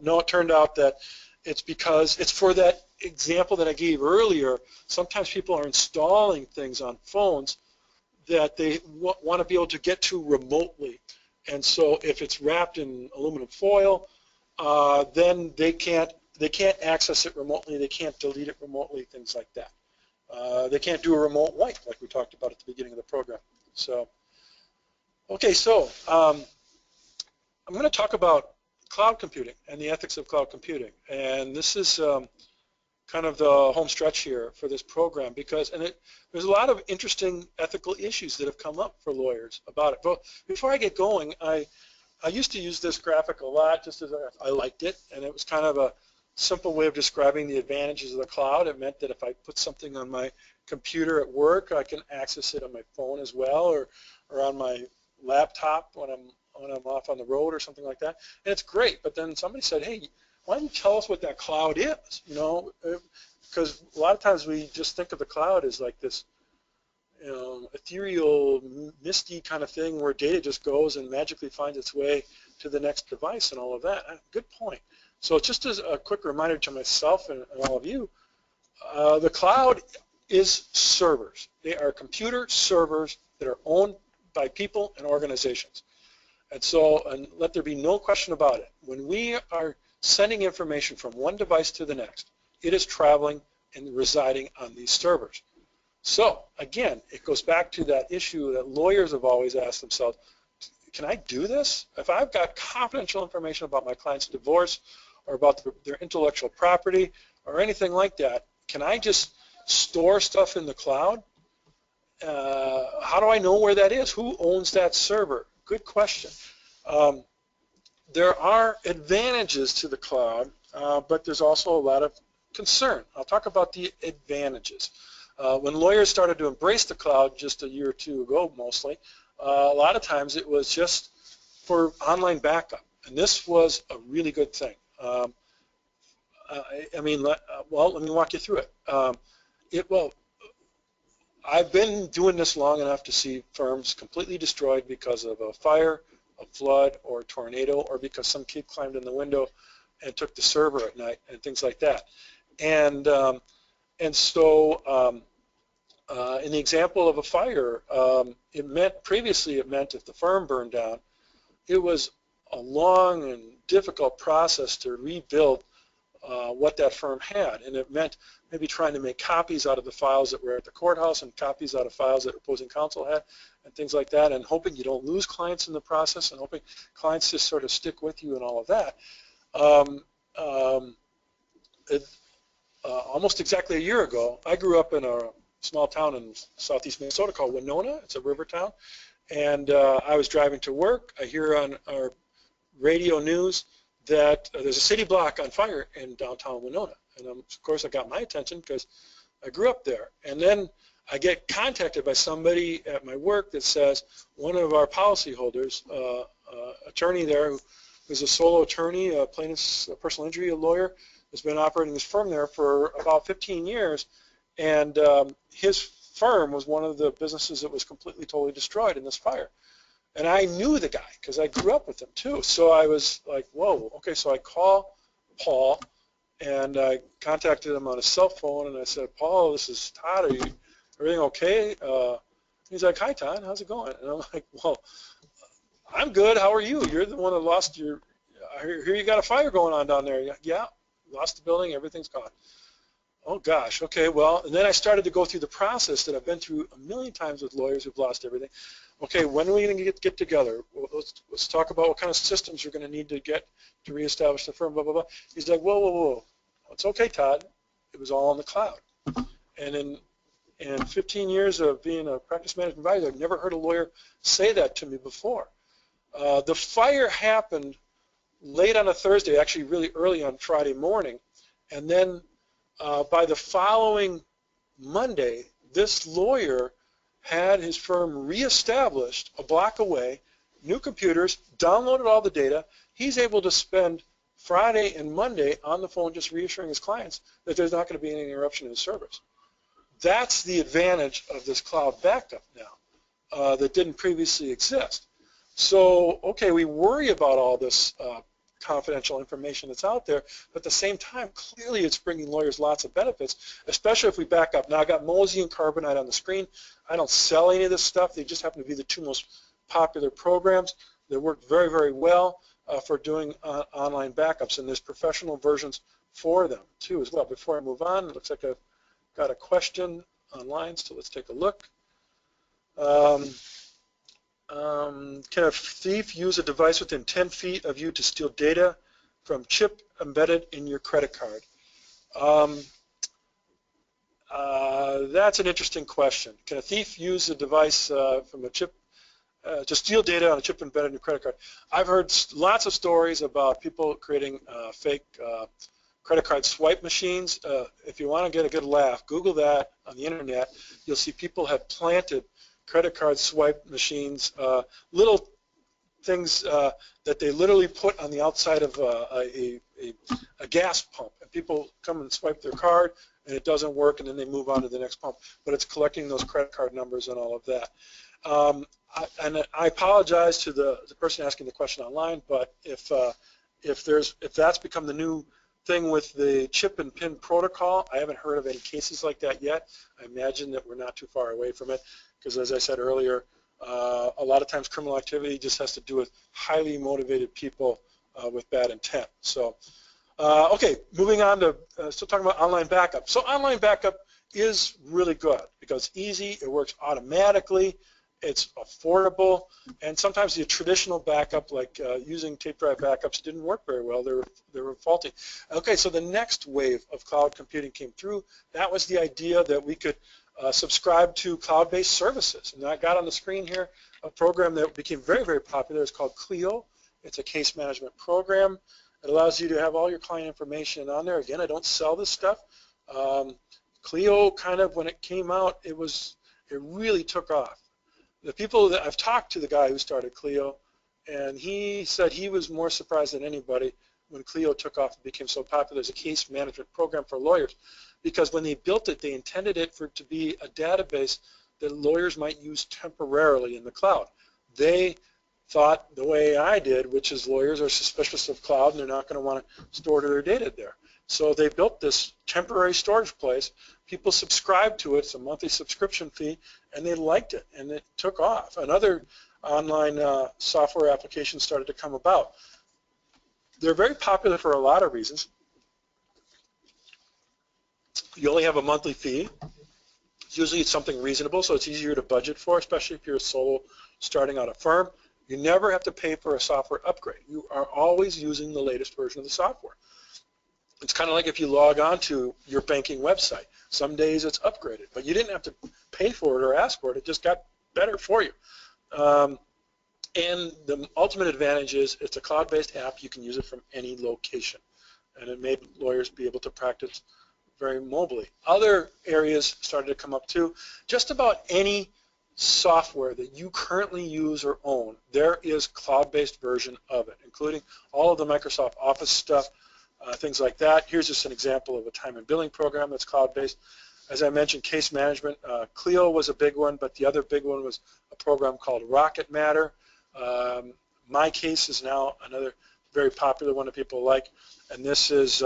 no, it turned out that it's because it's for that example that I gave earlier. Sometimes people are installing things on phones that they want to be able to get to remotely. And so if it's wrapped in aluminum foil, then they can't access it remotely. They can't delete it remotely, things like that. They can't do a remote wipe like we talked about at the beginning of the program. So, okay, so I'm going to talk about cloud computing and the ethics of cloud computing. And this is kind of the home stretch here for this program because there's a lot of interesting ethical issues that have come up for lawyers about it. But before I get going, I used to use this graphic a lot just as I liked it, and it was kind of a simple way of describing the advantages of the cloud. It meant that if I put something on my computer at work, I can access it on my phone as well, or on my laptop when I'm off on the road or something like that. And it's great. But then somebody said, hey, why don't you tell us what that cloud is? You know, because a lot of times we just think of the cloud as like this, you know, ethereal, misty kind of thing where data just goes and magically finds its way to the next device and all of that. Good point. So just as a quick reminder to myself and all of you, the cloud is servers. They are computer servers that are owned by people and organizations. And so, and let there be no question about it, when we are sending information from one device to the next, it is traveling and residing on these servers. So again, it goes back to that issue that lawyers have always asked themselves, can I do this? If I've got confidential information about my client's divorce or about their intellectual property or anything like that, can I just store stuff in the cloud? How do I know where that is? Who owns that server? Good question. There are advantages to the cloud, but there's also a lot of concern. I'll talk about the advantages. When lawyers started to embrace the cloud just a year or two ago mostly, a lot of times it was just for online backup, and this was a really good thing. Let me walk you through it. I've been doing this long enough to see firms completely destroyed because of a fire, a flood, or a tornado, or because some kid climbed in the window and took the server at night and things like that. And so in the example of a fire, previously it meant if the firm burned down, it was a long and difficult process to rebuild what that firm had, and it meant maybe trying to make copies out of the files that were at the courthouse and copies out of files that opposing counsel had and things like that, and hoping you don't lose clients in the process and hoping clients just sort of stick with you and all of that. Almost exactly a year ago, I grew up in a small town in southeast Minnesota called Winona. It's a river town, and I was driving to work. I hear on our radio news that there's a city block on fire in downtown Winona. And of course, I got my attention because I grew up there. And then I get contacted by somebody at my work that says one of our policyholders, attorney there, who's a solo attorney, a plaintiff's personal injury lawyer, has been operating his firm there for about 15 years. And his firm was one of the businesses that was completely, totally destroyed in this fire. And I knew the guy because I grew up with him too. So I was like, whoa, okay. So I call Paul and I contacted him on his cell phone and I said, Paul, this is Todd. Everything okay? He's like, hi, Todd. How's it going? And I'm like, well, I'm good. How are you? You're the one that lost I hear you got a fire going on down there. Yeah, lost the building. Everything's gone. oh gosh, okay, well, and then I started to go through the process that I've been through a million times with lawyers who've lost everything. Okay, when are we going to get together? Well, let's talk about what kind of systems you're going to need to get to reestablish the firm, blah, blah, blah. He's like, whoa, whoa, whoa. It's okay, Todd. It was all in the cloud. And in 15 years of being a practice management advisor, I've never heard a lawyer say that to me before. The fire happened late on a Thursday, actually really early on Friday morning, and then by the following Monday, this lawyer had his firm reestablished a block away, new computers, downloaded all the data. He's able to spend Friday and Monday on the phone just reassuring his clients that there's not going to be any interruption in his service. That's the advantage of this cloud backup now that didn't previously exist. So, okay, we worry about all this confidential information that's out there, but at the same time, clearly it's bringing lawyers lots of benefits, especially if we back up. Now, I got Mosey and Carbonite on the screen. I don't sell any of this stuff. They just happen to be the two most popular programs. They work very, very well for doing online backups, and there's professional versions for them, too, as well. Before I move on, it looks like I've got a question online, so let's take a look. Can a thief use a device within 10 feet of you to steal data from chip embedded in your credit card? That's an interesting question. Can a thief use a device from a chip to steal data on a chip embedded in your credit card? I've heard lots of stories about people creating fake credit card swipe machines. If you want to get a good laugh, Google that on the internet. You'll see people have planted credit card swipe machines, little things that they literally put on the outside of a gas pump. And people come and swipe their card, and it doesn't work, and then they move on to the next pump. But it's collecting those credit card numbers and all of that. And I apologize to the person asking the question online, but if that's become the new thing with the chip and pin protocol, I haven't heard of any cases like that yet. I imagine that we're not too far away from it, because as I said earlier, a lot of times criminal activity just has to do with highly motivated people with bad intent. So, okay, moving on to still talking about online backup. So online backup is really good because it's easy, it works automatically, it's affordable, and sometimes the traditional backup, like using tape drive backups, didn't work very well. They were faulty. Okay, so the next wave of cloud computing came through. That was the idea that we could subscribe to cloud-based services. And I got on the screen here a program that became very, very popular. It's called Clio. It's a case management program. It allows you to have all your client information on there. Again, I don't sell this stuff. Clio kind of, when it came out, it really took off. The people that I've talked to, the guy who started Clio, and he said he was more surprised than anybody when Clio took off and became so popular as a case management program for lawyers, because when they built it, they intended it to be a database that lawyers might use temporarily in the cloud. They thought the way I did, which is lawyers are suspicious of cloud and they're not going to want to store their data there. So they built this temporary storage place. People subscribed to it. It's a monthly subscription fee, and they liked it, and it took off. Another online software applications started to come about. They're very popular for a lot of reasons. You only have a monthly fee. Usually it's something reasonable, so it's easier to budget for, especially if you're a solo starting out a firm. You never have to pay for a software upgrade. You are always using the latest version of the software. It's kind of like if you log on to your banking website. Some days it's upgraded, but you didn't have to pay for it or ask for it. It just got better for you. And the ultimate advantage is it's a cloud-based app. You can use it from any location. And it made lawyers be able to practice very mobily. Other areas started to come up too. Just about any software that you currently use or own, there is cloud-based version of it, including all of the Microsoft Office stuff, things like that. Here's just an example of a time and billing program that's cloud-based. As I mentioned, case management, Clio was a big one, but the other big one was a program called Rocket Matter. My Case is now another very popular one that people like, and this is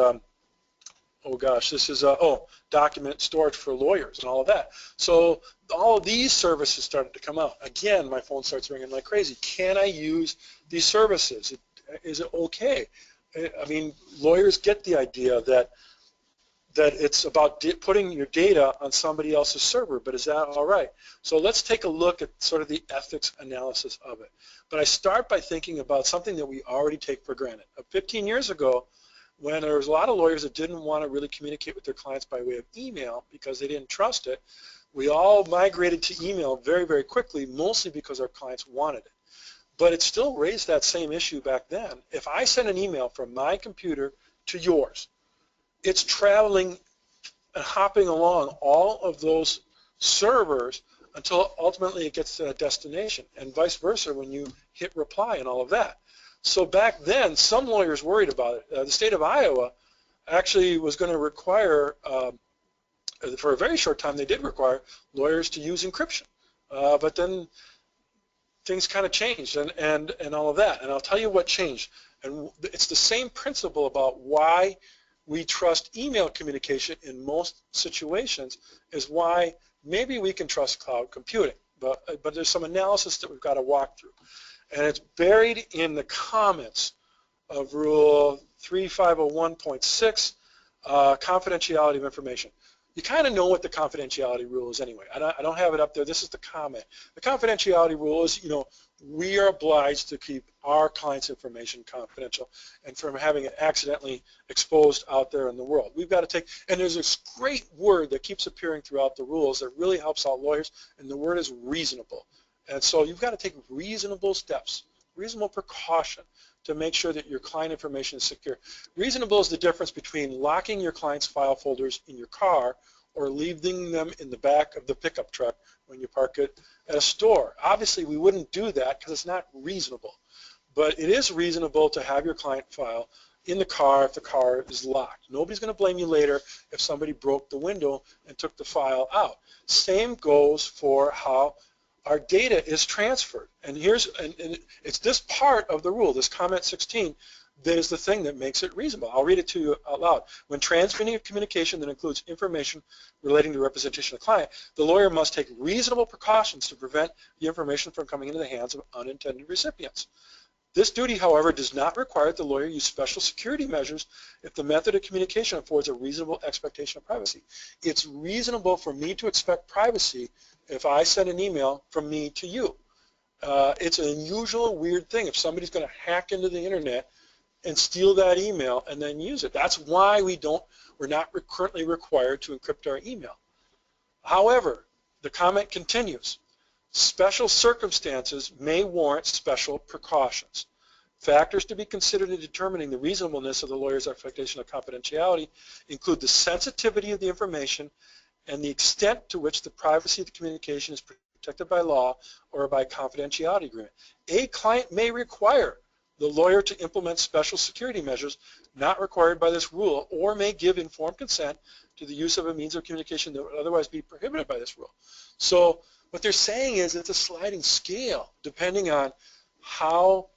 document storage for lawyers and all of that. So all of these services started to come out. Again, my phone starts ringing like crazy. Can I use these services? Is it okay? I mean, lawyers get the idea that that it's about putting your data on somebody else's server, but is that all right? So let's take a look at sort of the ethics analysis of it. But I start by thinking about something that we already take for granted. 15 years ago, when there was a lot of lawyers that didn't want to really communicate with their clients by way of email because they didn't trust it, we all migrated to email very, very quickly, mostly because our clients wanted it. But it still raised that same issue back then. If I send an email from my computer to yours, it's traveling and hopping along all of those servers until ultimately it gets to a destination, and vice versa when you hit reply and all of that. So back then, some lawyers worried about it. The state of Iowa actually was going to require, for a very short time, they did require lawyers to use encryption. But then things kind of changed and all of that. And I'll tell you what changed. And it's the same principle about why we trust email communication in most situations is why maybe we can trust cloud computing. But there's some analysis that we've got to walk through. And it's buried in the comments of Rule 3501.6, confidentiality of information. You kind of know what the confidentiality rule is anyway. I don't have it up there. This is the comment. The confidentiality rule is, we are obliged to keep our clients' information confidential and from having it accidentally exposed out there in the world. We've got to take, and there's this great word that keeps appearing throughout the rules that really helps out lawyers, and the word is reasonable. And so you've got to take reasonable steps, reasonable precaution to make sure that your client information is secure. Reasonable is the difference between locking your client's file folders in your car or leaving them in the back of the pickup truck when you park it at a store. Obviously, we wouldn't do that because it's not reasonable. But it is reasonable to have your client file in the car if the car is locked. Nobody's going to blame you later if somebody broke the window and took the file out. Same goes for how our data is transferred. And it's this part of the rule, this comment 16, that is the thing that makes it reasonable. I'll read it to you out loud. When transmitting a communication that includes information relating to representation of the client, the lawyer must take reasonable precautions to prevent the information from coming into the hands of unintended recipients. This duty, however, does not require that the lawyer use special security measures if the method of communication affords a reasonable expectation of privacy. It's reasonable for me to expect privacy if I send an email from me to you. It's an unusual, weird thing if somebody's going to hack into the internet and steal that email and then use it. That's why we're not currently required to encrypt our email. However, the comment continues. Special circumstances may warrant special precautions. Factors to be considered in determining the reasonableness of the lawyer's expectation of confidentiality include the sensitivity of the information and the extent to which the privacy of the communication is protected by law or by confidentiality agreement. A client may require the lawyer to implement special security measures not required by this rule or may give informed consent to the use of a means of communication that would otherwise be prohibited by this rule. So what they're saying is it's a sliding scale depending on how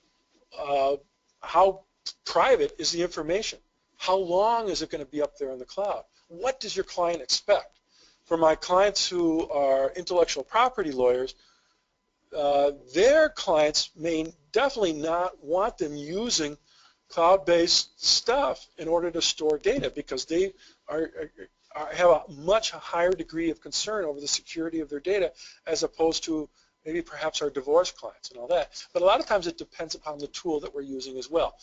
private is the information. How long is it going to be up there in the cloud? What does your client expect? For my clients who are intellectual property lawyers, their clients may definitely not want them using cloud-based stuff in order to store data because they have a much higher degree of concern over the security of their data as opposed to maybe perhaps our divorce clients and all that. But a lot of times it depends upon the tool that we're using as well.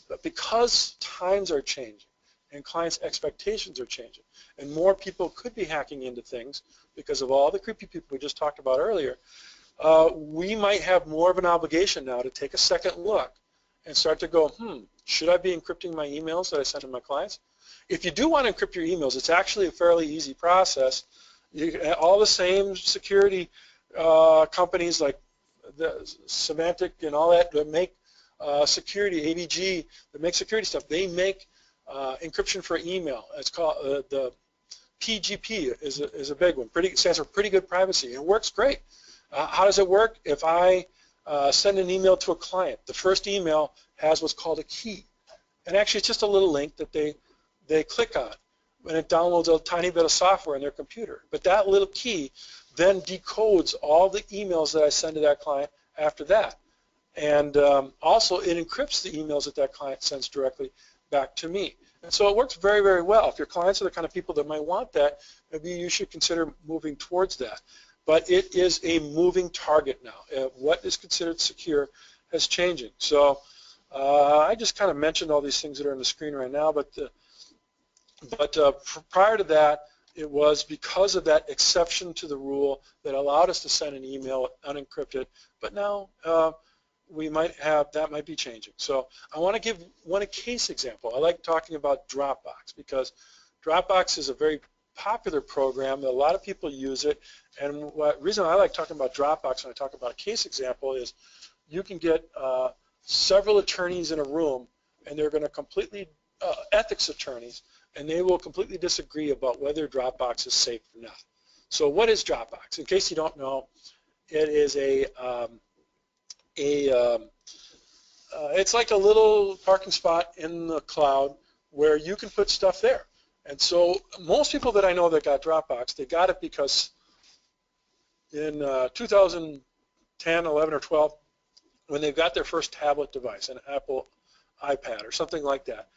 But because times are changing and clients' expectations are changing and more people could be hacking into things because of all the creepy people we just talked about earlier, we might have more of an obligation now to take a second look and start to go, should I be encrypting my emails that I send to my clients? If you do want to encrypt your emails, it's actually a fairly easy process. All the same security companies like the Symantec and all that make security, AVG, that make security stuff, they make encryption for email. It's called the PGP is a big one. It stands for pretty good privacy. It works great. How does it work? If I send an email to a client, the first email has what's called a key. And actually it's just a little link that they click on and it downloads a tiny bit of software in their computer. But that little key then decodes all the emails that I send to that client after that. And also it encrypts the emails that client sends directly back to me. And so it works very, very well. If your clients are the kind of people that might want that, maybe you should consider moving towards that. But it is a moving target now. What is considered secure is changing. So I just kind of mentioned all these things that are on the screen right now, but prior to that, it was because of that exception to the rule that allowed us to send an email unencrypted. But now we might have, that might be changing. So I want to give one case example. I like talking about Dropbox because Dropbox is a very popular program. A lot of people use it. And the reason I like talking about Dropbox when I talk about a case example is you can get several attorneys in a room, and they're going to completely, ethics attorneys, and they will completely disagree about whether Dropbox is safe or not. So what is Dropbox? In case you don't know, it is it's like a little parking spot in the cloud where you can put stuff there. And so most people that I know that got Dropbox, they got it because in 2010, 11, or 12, when they got their first tablet device, an Apple iPad or something like that.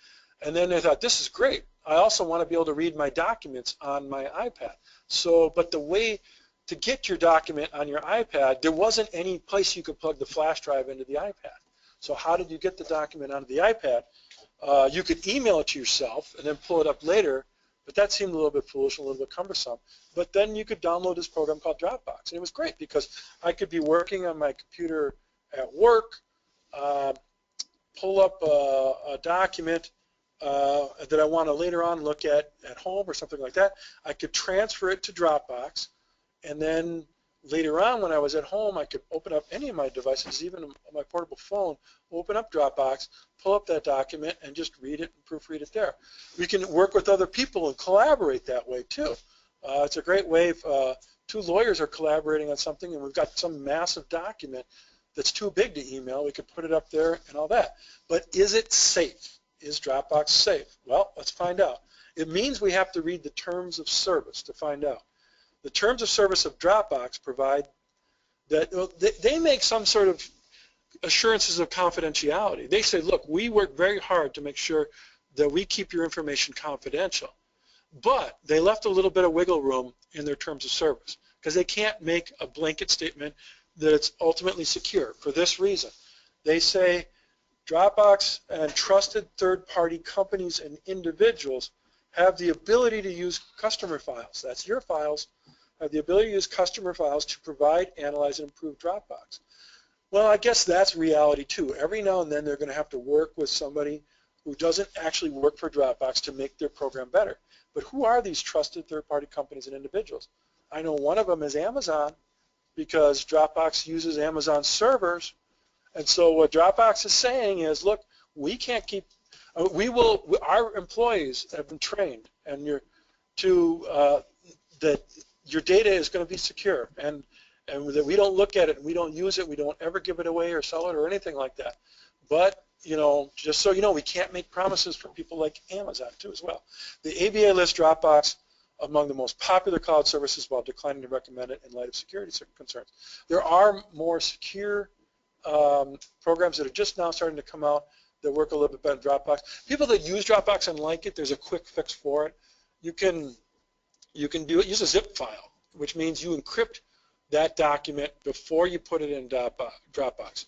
And then they thought, this is great. I also want to be able to read my documents on my iPad. So, but the way to get your document on your iPad, there wasn't any place you could plug the flash drive into the iPad. So how did you get the document onto the iPad? You could email it to yourself and then pull it up later, but that seemed a little bit foolish, a little bit cumbersome. But then you could download this program called Dropbox, and it was great because I could be working on my computer at work, pull up a document that I want to later on look at home or something like that. I could transfer it to Dropbox, and then later on when I was at home, I could open up any of my devices, even on my portable phone, open up Dropbox, pull up that document, and just read it and proofread it there. We can work with other people and collaborate that way too. It's a great way if two lawyers are collaborating on something and we've got some massive document that's too big to email, we could put it up there and all that. But is it safe? Is Dropbox safe? Well, let's find out. It means we have to read the terms of service to find out. The terms of service of Dropbox provide that they make some sort of assurances of confidentiality. They say, look, we work very hard to make sure that we keep your information confidential. But they left a little bit of wiggle room in their terms of service because they can't make a blanket statement that it's ultimately secure. For this reason, they say Dropbox and trusted third-party companies and individuals have the ability to use customer files. That's your files. Have the ability to use customer files to provide, analyze, and improve Dropbox. Well, I guess that's reality too. Every now and then they're going to have to work with somebody who doesn't actually work for Dropbox to make their program better. But who are these trusted third-party companies and individuals? I know one of them is Amazon because Dropbox uses Amazon servers. And so what Dropbox is saying is, look, we can't keep, our employees have been trained and that your data is going to be secure and that we don't look at it and we don't use it, we don't ever give it away or sell it or anything like that. But, just so you know, we can't make promises for people like Amazon too as well. The ABA lists Dropbox among the most popular cloud services while declining to recommend it in light of security concerns. There are more secure programs that are just now starting to come out that work a little bit better than Dropbox. People that use Dropbox and like it, there's a quick fix for it. You can use a zip file, which means you encrypt that document before you put it in Dropbox.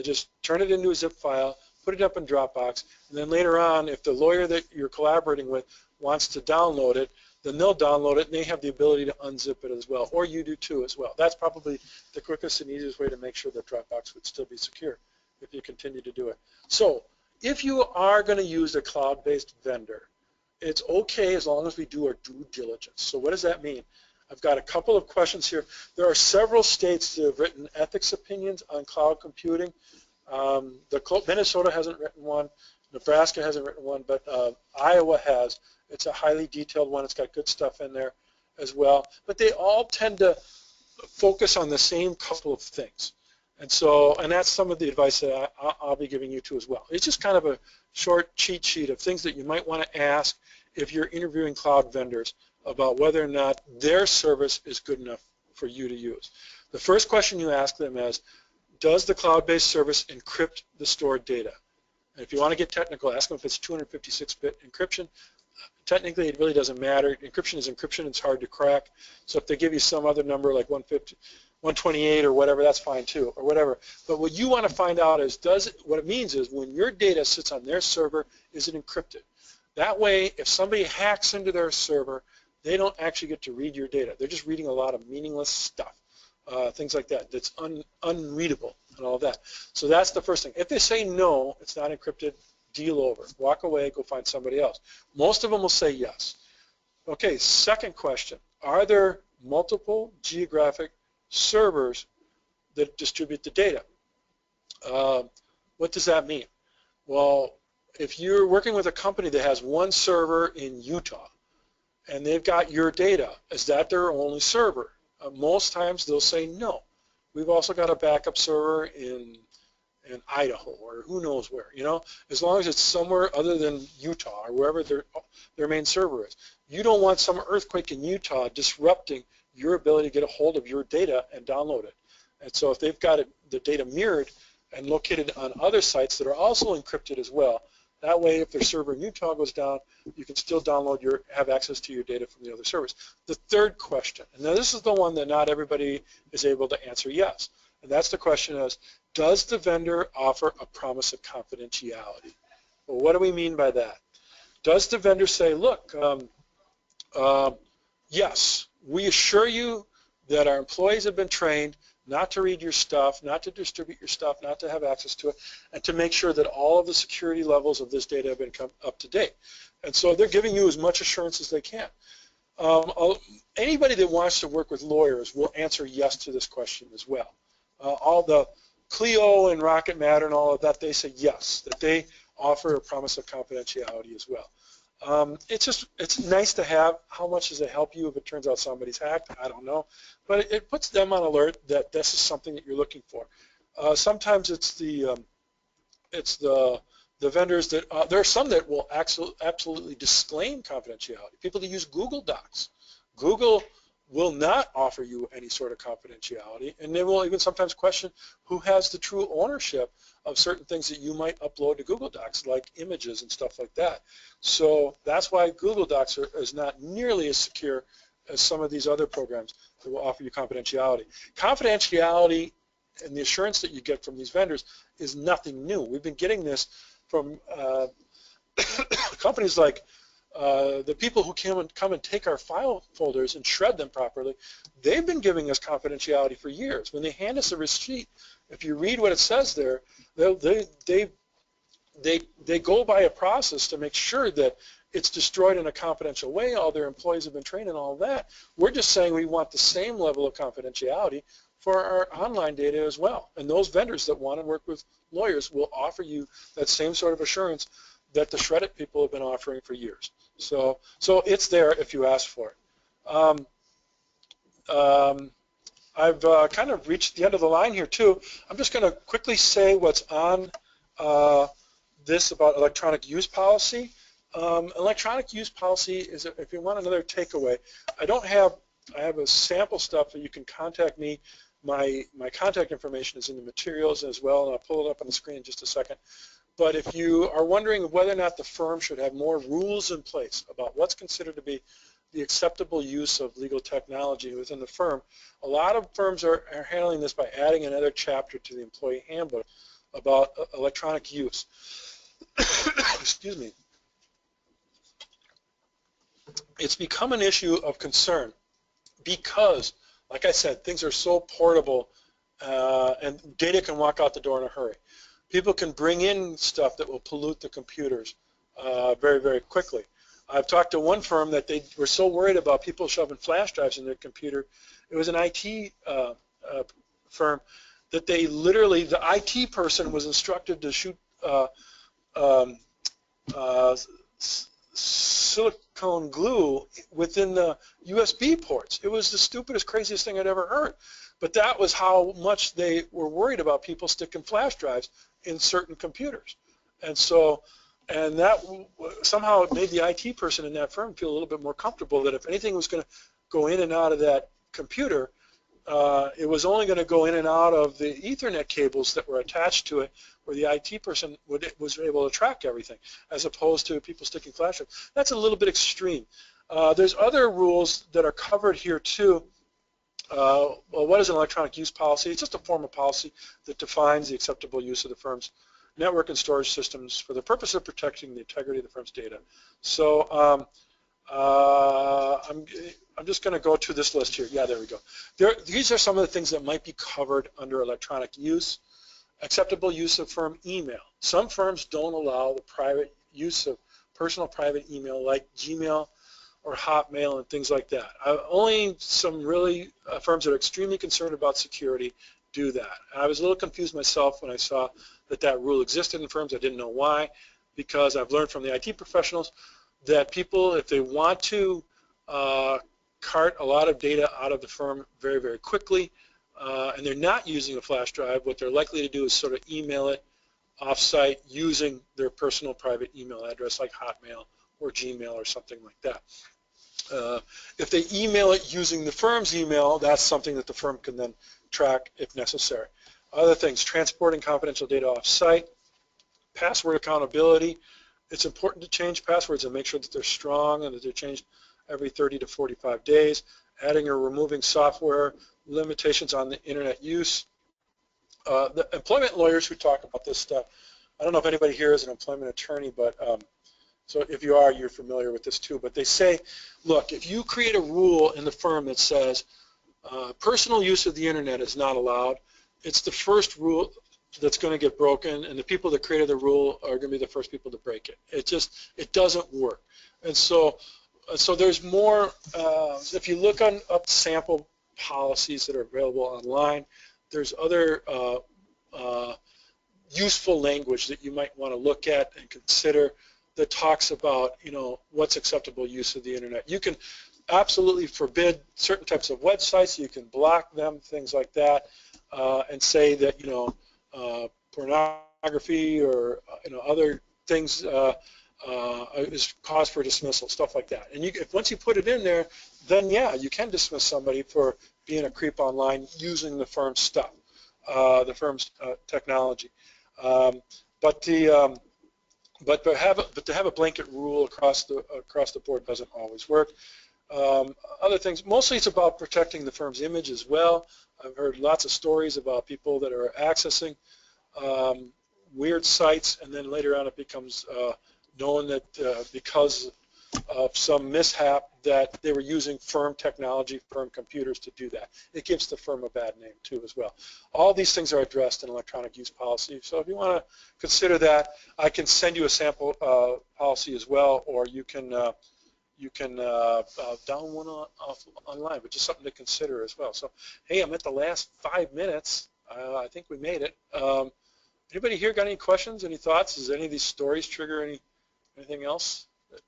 Just turn it into a zip file, put it up in Dropbox, and then later on, if the lawyer that you're collaborating with wants to download it, then they'll download it and they have the ability to unzip it as well, or you do too as well. That's probably the quickest and easiest way to make sure that Dropbox would still be secure if you continue to do it. So if you are going to use a cloud-based vendor, it's okay as long as we do our due diligence. So what does that mean? I've got a couple of questions here. There are several states that have written ethics opinions on cloud computing. Minnesota hasn't written one. Nebraska hasn't written one, but Iowa has. It's a highly detailed one. It's got good stuff in there as well. But they all tend to focus on the same couple of things. And that's some of the advice that I'll be giving you too as well. It's just kind of a short cheat sheet of things that you might want to ask if you're interviewing cloud vendors about whether or not their service is good enough for you to use. The first question you ask them is, does the cloud-based service encrypt the stored data? And if you want to get technical, ask them if it's 256-bit encryption. Technically, it really doesnn't matter. Encryption is encryption. It's hard to crack. So if they give you some other number like 150, 128 or whatever, that's fine too, or whatever. But what you want to find out is, what it means is when your data sits on their server, is it encrypted? That way, if somebody hacks into their server, they don't actually get to read your data. They're just reading a lot of meaningless stuff, things like that, that's unreadable and all that. So that's the first thing. If they say no, it's not encrypted, deal over. Walk away, go find somebody else. Most of them will say yes. Okay, second question. Are there multiple geographic servers that distribute the data? What does that mean? Well, if you're working with a company that has one server in Utah and they've got your data, is that their only server? Most times they'll say no. We've also got a backup server in Idaho or who knows where, you know, as long as it's somewhere other than Utah or wherever their main server is. You don't want some earthquake in Utah disrupting your ability to get a hold of your data and download it. And so if they've got the data mirrored and located on other sites that are also encrypted as well, that way if their server in Utah goes down, you can still have access to your data from the other servers. The third question, and now this is the one that not everybody is able to answer yes, and that's the question is, does the vendor offer a promise of confidentiality? Well, what do we mean by that? Does the vendor say, look, yes, we assure you that our employees have been trained not to read your stuff, not to distribute your stuff, not to have access to it, and to make sure that all of the security levels of this data have been up to date. And so they're giving you as much assurance as they can. Anybody that wants to work with lawyers will answer yes to this question as well. All the Clio and Rocket Matter and all of that, they say yes, that they offer a promise of confidentiality as well. It's nice to have. How much does it help you if it turns out somebody's hacked? I don't know. But it puts them on alert that this is something that you're looking for. Sometimes it's the vendors that, there are some that will absolutely disclaim confidentiality. People that use Google Docs. Google will not offer you any sort of confidentiality, and they will even sometimes question who has the true ownership of certain things that you might upload to Google Docs, like images and stuff like that. So that's why Google Docs is not nearly as secure as some of these other programs that will offer you confidentiality. Confidentiality and the assurance that you get from these vendors is nothing new. We've been getting this from companies like the people who come and take our file folders and shred them properly. They've been giving us confidentiality for years. When they hand us a receipt, if you read what it says there, they go by a process to make sure that it's destroyed in a confidential way. All their employees have been trained and all that. We're just saying we want the same level of confidentiality for our online data as well. And those vendors that want to work with lawyers will offer you that same sort of assurance that the shredded people have been offering for years. So it's there if you ask for it. I've kind of reached the end of the line here too. I'm just going to quickly say what's on this about electronic use policy. Electronic use policy is, if you want another takeaway, I have a sample stuff that you can contact me. My contact information is in the materials as well, and I'll pull it up on the screen in just a second. But if you are wondering whether or not the firm should have more rules in place about what's considered to be the acceptable use of legal technology within the firm, a lot of firms are handling this by adding another chapter to the employee handbook about electronic use. Excuse me. It's become an issue of concern because, like I said, things are so portable and data can walk out the door in a hurry. People can bring in stuff that will pollute the computers very, very quickly. I've talked to one firm that they were so worried about people shoving flash drives in their computer. It was an IT firm that they literally, the IT person was instructed to shoot silicone glue within the USB ports. It was the stupidest, craziest thing I'd ever heard. But that was how much they were worried about people sticking flash drives in certain computers. And so, and that somehow it made the IT person in that firm feel a little bit more comfortable that if anything was going to go in and out of that computer, it was only going to go in and out of the Ethernet cables that were attached to it, where the IT person was able to track everything, as opposed to people sticking flash drives. That's a little bit extreme. There's other rules that are covered here too. Well, what is an electronic use policy? It's just a form of policy that defines the acceptable use of the firm's network and storage systems for the purpose of protecting the integrity of the firm's data. So I'm just going to go to this list here. Yeah, there we go. These are some of the things that might be covered under electronic use. Acceptable use of firm email. Some firms don't allow the private use of personal private email like Gmail or Hotmail and things like that. Only some really firms that are extremely concerned about security do that. I was a little confused myself when I saw that that rule existed in firms. I didn't know why, because I've learned from the IT professionals that people, if they want to cart a lot of data out of the firm very, very quickly, and they're not using a flash drive, what they're likely to do is sort of email it off-site using their personal private email address like Hotmail or Gmail or something like that. If they email it using the firm's email, that's something that the firm can then track if necessary. Other things, transporting confidential data off-site, password accountability. It's important to change passwords and make sure that they're strong and that they're changed every 30 to 45 days. Adding or removing software, limitations on the internet use. The employment lawyers who talk about this stuff, I don't know if anybody here is an employment attorney, but so if you are, you're familiar with this too. But they say, look, if you create a rule in the firm that says personal use of the internet is not allowed, it's the first rule that's going to get broken, and the people that created the rule are going to be the first people to break it. It doesn't work. And so there's more, if you look up sample policies that are available online, there's other useful language that you might want to look at and consider that talks about, what's acceptable use of the internet. You can absolutely forbid certain types of websites. You can block them, things like that, and say that, pornography or, other things is cause for dismissal, stuff like that. And once you put it in there, then yeah, you can dismiss somebody for being a creep online using the firm's stuff, the firm's technology. But to have a blanket rule across the board doesn't always work. Other things, mostly it's about protecting the firm's image as well. I've heard lots of stories about people that are accessing weird sites, and then later on it becomes known that because of some mishap that they were using firm technology, firm computers to do that. It gives the firm a bad name too as well. All these things are addressed in electronic use policy. So if you want to consider that, I can send you a sample policy as well, or you can download one online, but just something to consider as well. So hey, I'm at the last 5 minutes. I think we made it. Anybody here got any questions, any thoughts? Does any of these stories trigger anything else that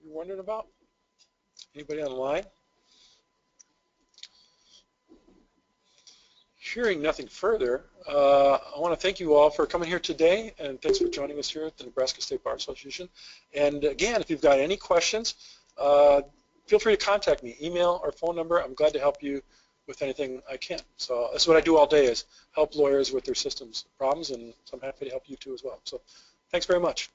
you're wondering about? Anybody online? Hearing nothing further, I want to thank you all for coming here today, and thanks for joining us here at the Nebraska State Bar Association. And again, if you've got any questions, feel free to contact me, email or phone number. I'm glad to help you with anything I can. So that's what I do all day, is help lawyers with their systems problems, and so I'm happy to help you too as well. So thanks very much.